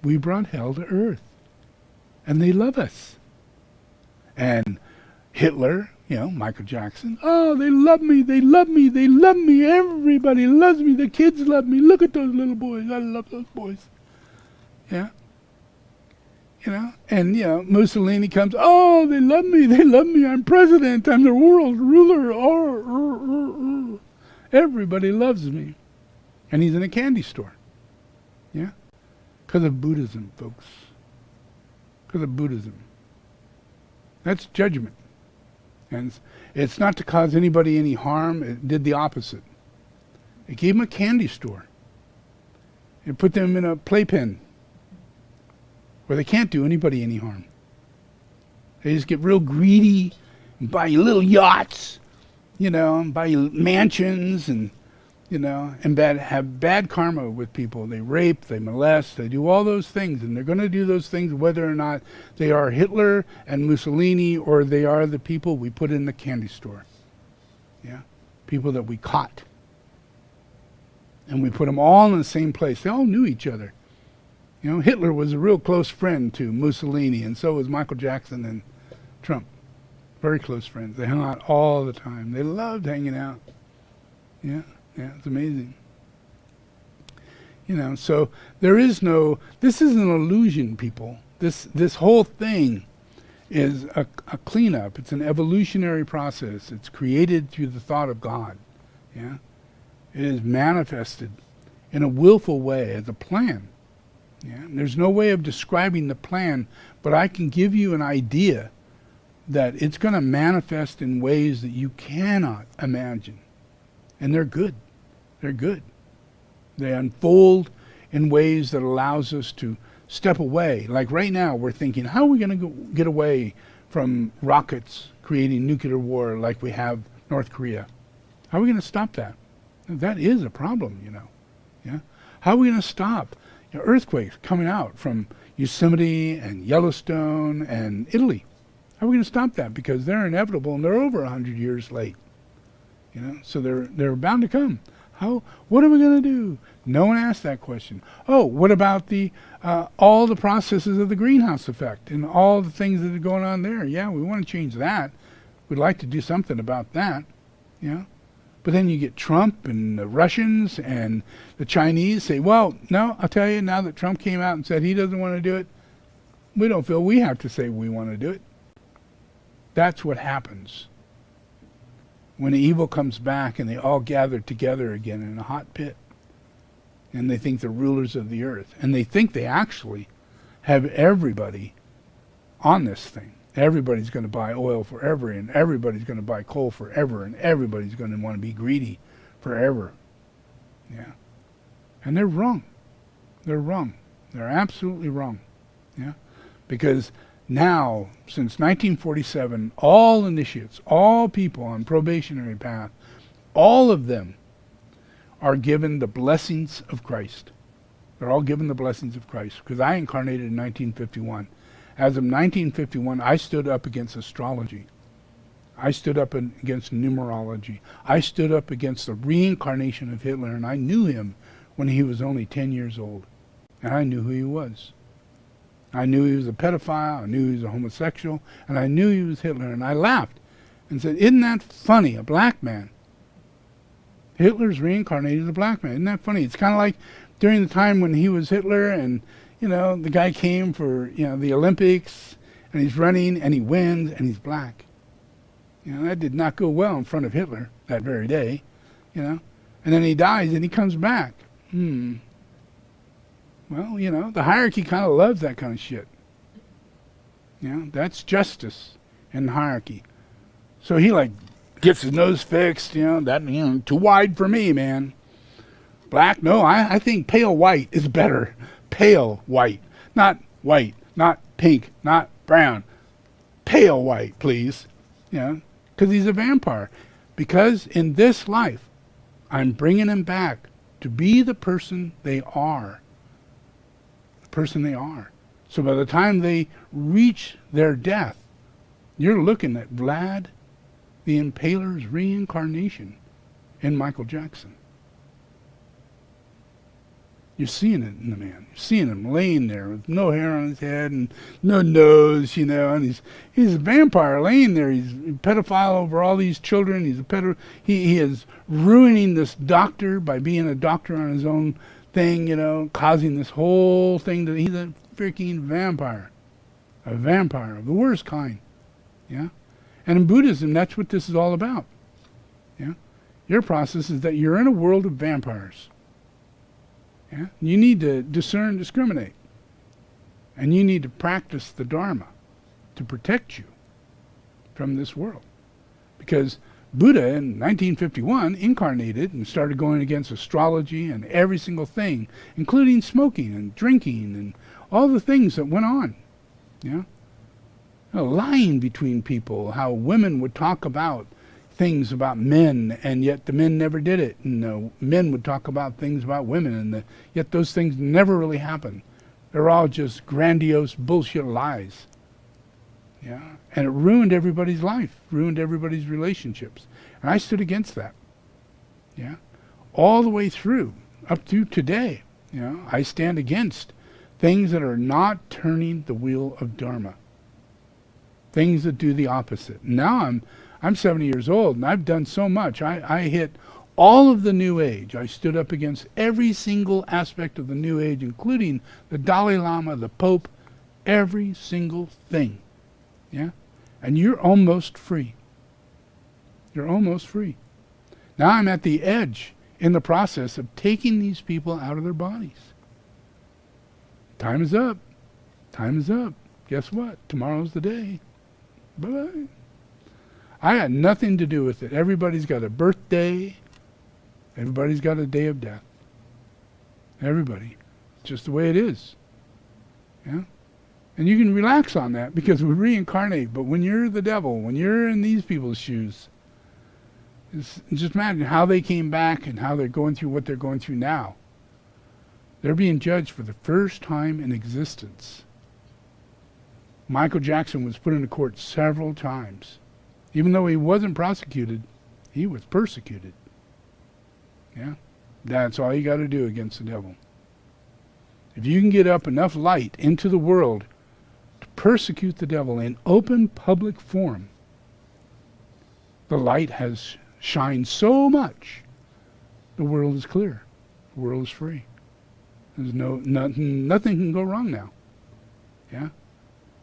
We brought hell to earth. And they love us. And Hitler, Michael Jackson, oh, they love me, they love me, they love me, everybody loves me, the kids love me, look at those little boys, I love those boys. Yeah. And Mussolini comes, oh, they love me, I'm president, I'm the world ruler, everybody loves me. And he's in a candy store. Yeah? Because of Buddhism, folks. Because of Buddhism. That's judgment. And it's not to cause anybody any harm. It did the opposite. It gave them a candy store. It put them in a playpen where they can't do anybody any harm. They just get real greedy and buy you little yachts, and buy you mansions and have bad karma with people. They rape, they molest, they do all those things, and they're going to do those things whether or not they are Hitler and Mussolini or they are the people we put in the candy store. Yeah, people that we caught. And we put them all in the same place. They all knew each other. Hitler was a real close friend to Mussolini, and so was Michael Jackson and Trump. Very close friends. They hung out all the time. They loved hanging out. Yeah. Yeah, it's amazing. So there is this is an illusion, people. This whole thing is a cleanup. It's an evolutionary process. It's created through the thought of God. Yeah? It is manifested in a willful way as a plan. Yeah? And there's no way of describing the plan, but I can give you an idea that it's going to manifest in ways that you cannot imagine. And they're good. They're good. They unfold in ways that allows us to step away. Like right now, we're thinking, how are we going to get away from rockets creating nuclear war like we have North Korea? How are we going to stop that? That is a problem, Yeah. How are we going to stop earthquakes coming out from Yosemite and Yellowstone and Italy? How are we going to stop that? Because they're inevitable and they're over 100 years late. So they're bound to come. What are we going to do? No one asked that question. Oh, what about all the processes of the greenhouse effect and all the things that are going on there? Yeah, we want to change that. We'd like to do something about that. Yeah. But then you get Trump and the Russians and the Chinese say, well, no, I'll tell you, now that Trump came out and said he doesn't want to do it, we don't feel we have to say we want to do it. That's what happens when the evil comes back and they all gather together again in a hot pit. And they think they're rulers of the earth. And they think they actually have everybody on this thing. Everybody's going to buy oil forever, and everybody's going to buy coal forever, and everybody's going to want to be greedy forever. Yeah. And they're wrong. They're wrong. They're absolutely wrong. Yeah. Because now, since 1947, all initiates, all people on probationary path, all of them are given the blessings of Christ. They're all given the blessings of Christ. Because I incarnated in 1951. As of 1951, I stood up against astrology. I stood up against numerology. I stood up against the reincarnation of Hitler, and I knew him when he was only 10 years old. And I knew who he was. I knew he was a pedophile, I knew he was a homosexual, and I knew he was Hitler. And I laughed and said, isn't that funny, a black man? Hitler's reincarnated as a black man. Isn't that funny? It's kind of like during the time when he was Hitler and, the guy came for, the Olympics, and he's running, and he wins, and he's black. That did not go well in front of Hitler that very day, And then he dies, and he comes back. Well, the hierarchy kind of loves that kind of shit. That's justice in the hierarchy. So he gets his nose fixed, that, too wide for me, man. Black, no, I think pale white is better. Pale white, not pink, not brown. Pale white, please. Because he's a vampire. Because in this life, I'm bringing him back to be the person they are. The person they are. So by the time they reach their death, you're looking at Vlad the Impaler's reincarnation in Michael Jackson. You're seeing it in the man. You're seeing him laying there with no hair on his head and no nose, and he's a vampire laying there. He's a pedophile over all these children. He's a he is ruining this doctor by being a doctor on his own thing, causing this whole thing that he's a freaking vampire. A vampire of the worst kind. Yeah? And in Buddhism, that's what this is all about. Yeah? Your process is that you're in a world of vampires. Yeah? You need to discern, discriminate. And you need to practice the dharma to protect you from this world. Because Buddha in 1951 incarnated and started going against astrology and every single thing, including smoking and drinking and all the things that went on. Yeah? Lying between people, how women would talk about things about men, and yet the men never did it. And men would talk about things about women, and yet those things never really happened. They're all just grandiose bullshit lies. Yeah, and it ruined everybody's life, ruined everybody's relationships. And I stood against that. Yeah, all the way through, up to today. I stand against things that are not turning the wheel of dharma. Things that do the opposite. Now I'm 70 years old, and I've done so much. I hit all of the New Age. I stood up against every single aspect of the New Age, including the Dalai Lama, the Pope, every single thing. Yeah? And you're almost free. You're almost free. Now I'm at the edge in the process of taking these people out of their bodies. Time is up. Time is up. Guess what? Tomorrow's the day. Bye-bye. I had nothing to do with it. Everybody's got a birthday. Everybody's got a day of death. Everybody. It's just the way it is. Yeah? And you can relax on that because we reincarnate. But when you're the devil, when you're in these people's shoes, just imagine how they came back and how they're going through what they're going through now. They're being judged for the first time in existence. Michael Jackson was put into court several times. Even though he wasn't prosecuted, he was persecuted. Yeah? That's all you got to do against the devil. If you can get up enough light into the world to persecute the devil in open public forum, the light has shined so much, the world is clear. The world is free. There's nothing can go wrong now. Yeah?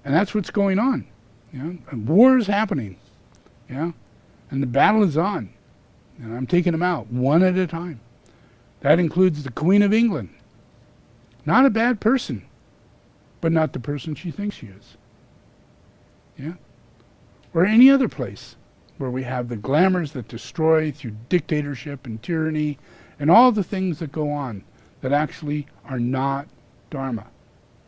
And that's what's going on. Yeah? And war is happening. Yeah? And the battle is on. And I'm taking them out one at a time. That includes the Queen of England. Not a bad person, but not the person she thinks she is. Yeah? Or any other place where we have the glamours that destroy through dictatorship and tyranny and all the things that go on that actually are not dharma.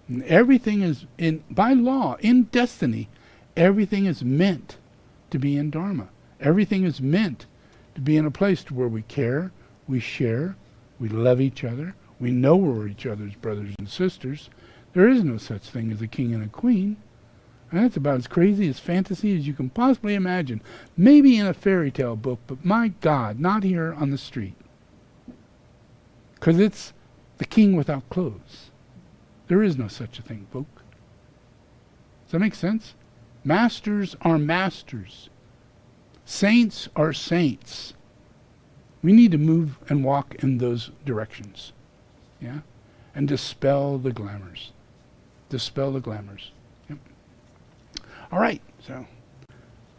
And everything is, by law, in destiny, everything is meant to be in dharma. Everything is meant to be in a place where we care, we share, we love each other, we know we're each other's brothers and sisters. There is no such thing as a king and a queen. And that's about as crazy as fantasy as you can possibly imagine. Maybe in a fairy tale book, but my God, not here on the street. Because it's the king without clothes. There is no such a thing, folk. Does that make sense? Masters are masters. Saints are saints. We need to move and walk in those directions. Yeah? And dispel the glamours. Dispel the glamours. Yep. All right. So,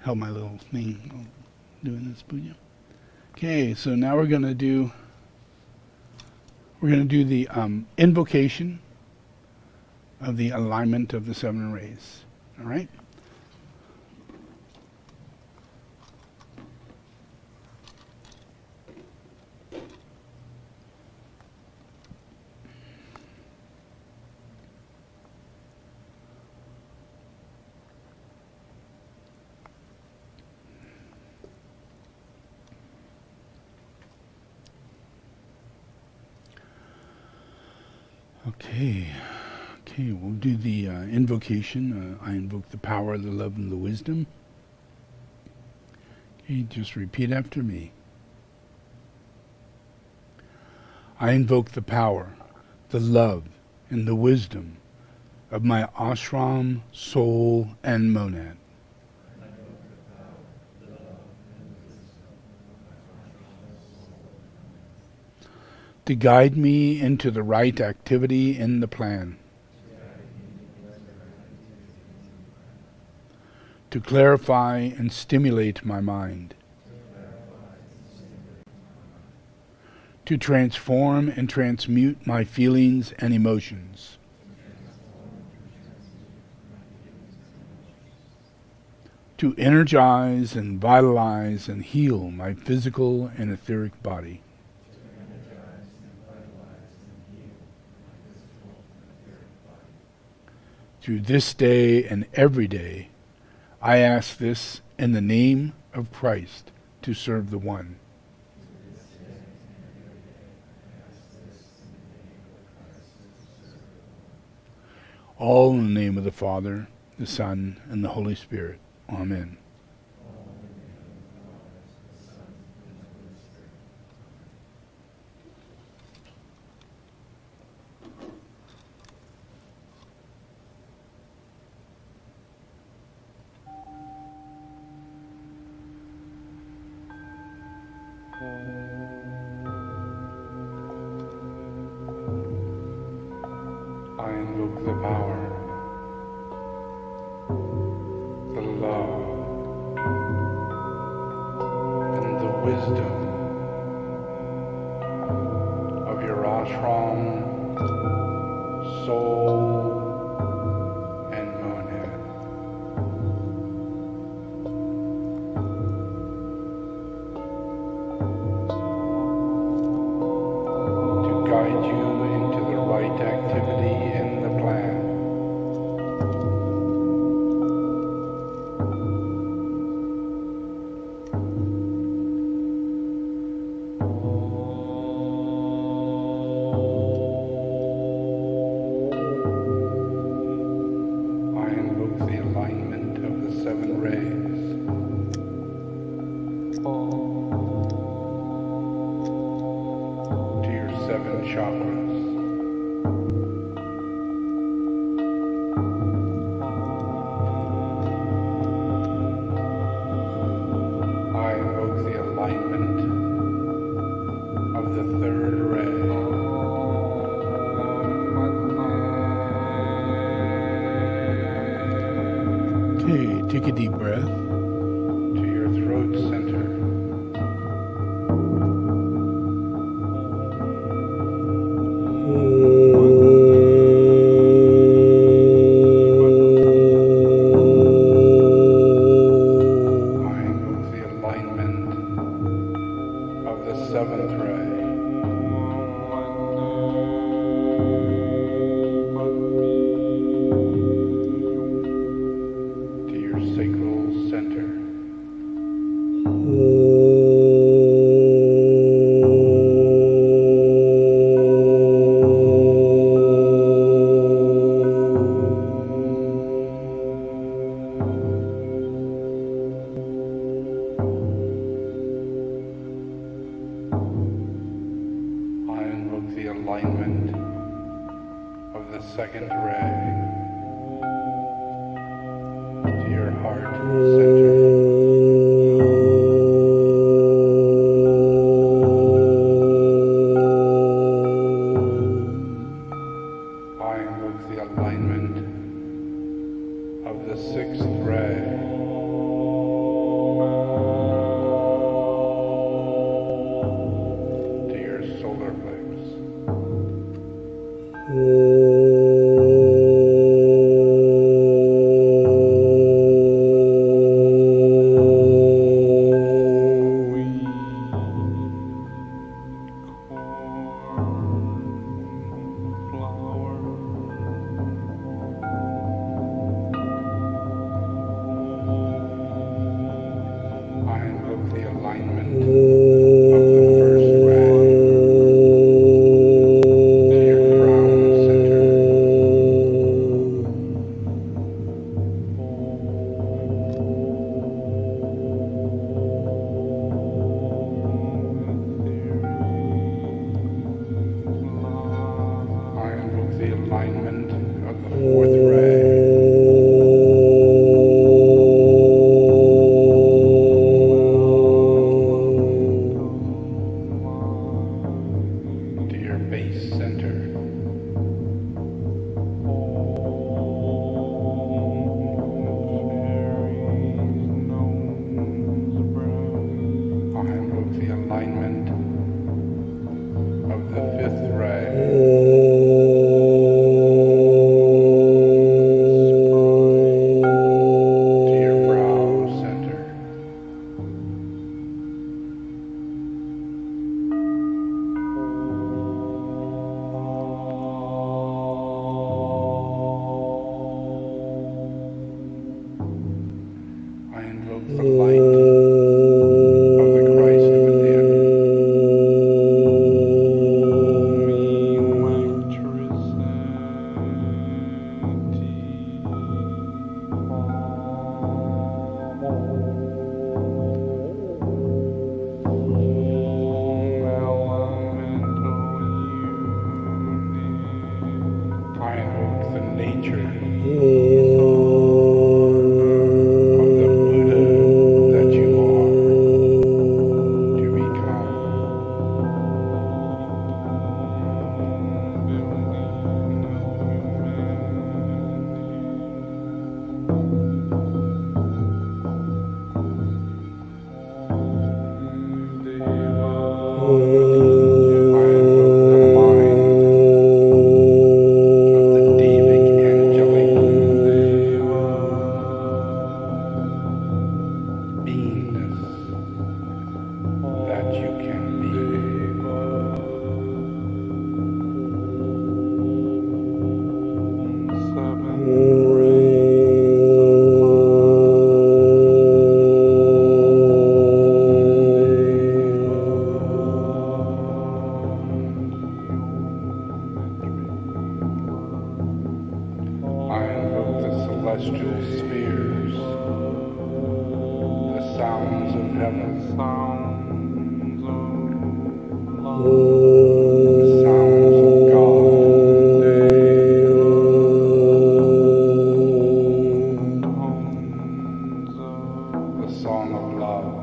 held my little thing doing this puja. Okay, so now we're going to do the invocation of the alignment of the seven rays. All right? Okay. Okay, we'll do the invocation. I invoke the power, the love, and the wisdom. Okay, just repeat after me. I invoke the power, the love, and the wisdom of my ashram, soul, and monad. To guide me into the right activity in the plan. To clarify and stimulate my mind. To transform and transmute my feelings and emotions. To energize and vitalize and heal my physical and etheric body. Through this day and every day, I ask this in the name of Christ to serve the One. All in the name of the Father, the Son, and the Holy Spirit. Amen. I invoke the power, the love, and the wisdom of your ashram, soul, and monad. To guide you into the right activity in the plan. I invoke the alignment of the 7 rays. To your 7 chakras. I invoke the alignment of the 3rd ray. Okay, take a deep breath to your throat center. I invoke the alignment of the 7th ray. To your sacral center. I invoke the alignment of the 2nd ray to your heart center. I invoke the alignment of the 6th ray to your solar plexus. the light of the Christ within. I invoke the nature of the Buddha that you are to become. Celestial spheres, the sounds of heaven, the sounds of God, the song of love.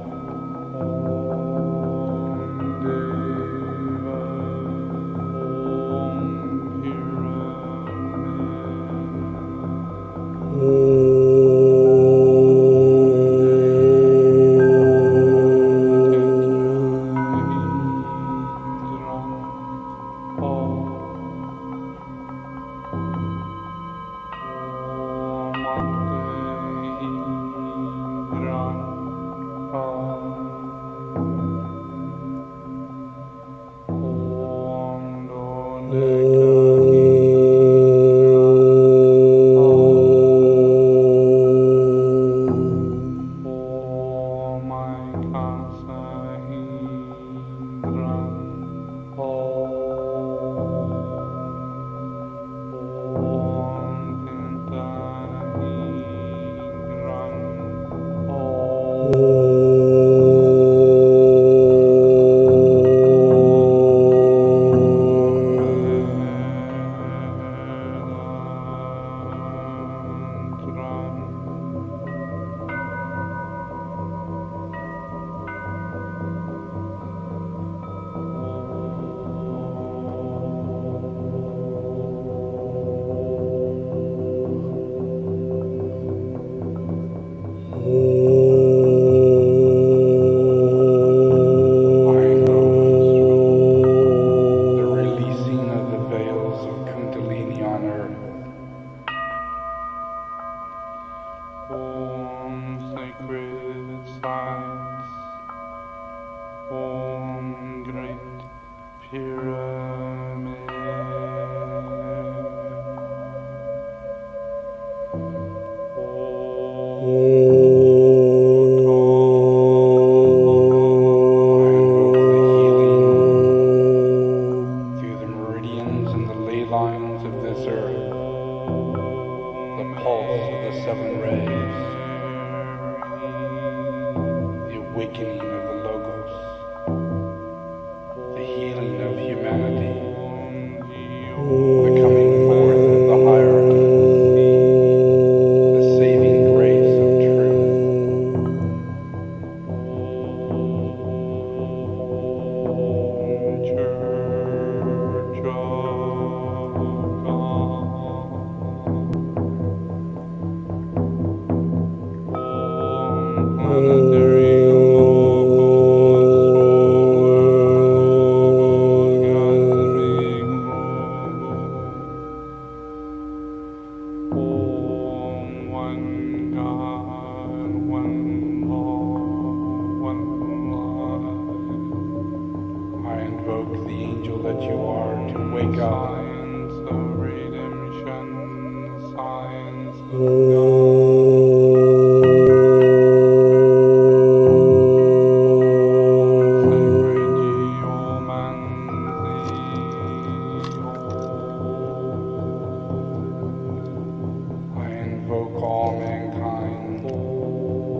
all mankind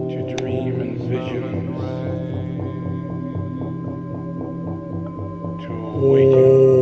to dream and visions, to awaken,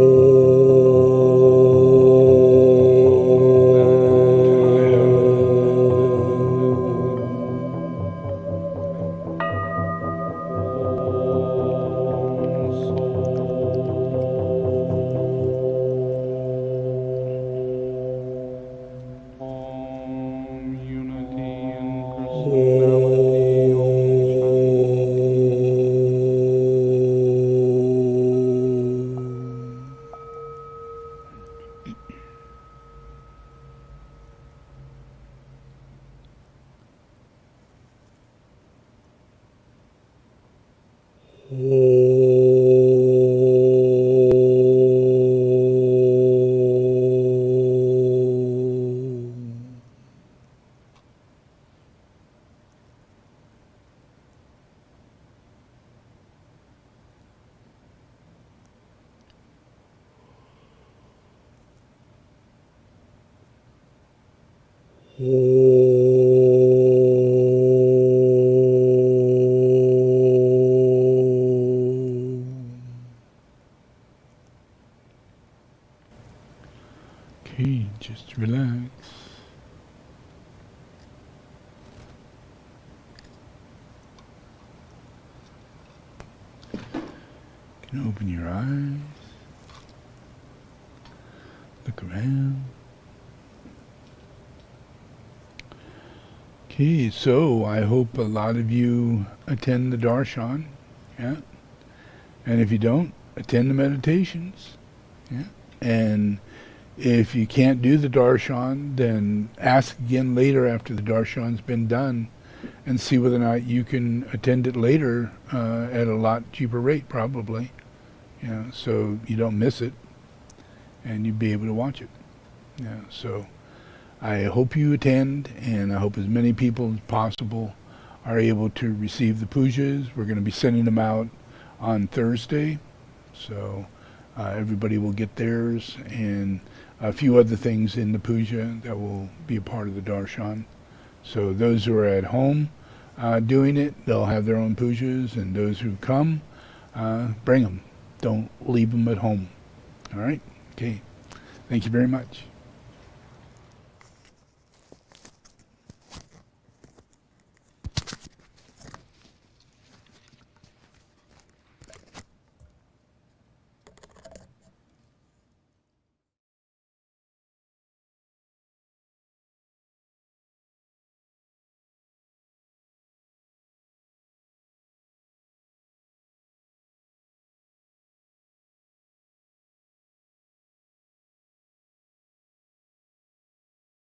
Okay, just relax. You can open your eyes. Look around. Okay, so I hope a lot of you attend the darshan, yeah? And if you don't, attend the meditations, yeah? And if you can't do the darshan, then ask again later after the darshan's been done and see whether or not you can attend it later at a lot cheaper rate, probably. Yeah, so you don't miss it and you'd be able to watch it. Yeah, so I hope you attend, and I hope as many people as possible are able to receive the pujas. We're going to be sending them out on Thursday, so everybody will get theirs, and a few other things in the puja that will be a part of the darshan. So those who are at home doing it, they'll have their own pujas, and those who come, bring them. Don't leave them at home. All right? Okay. Thank you very much.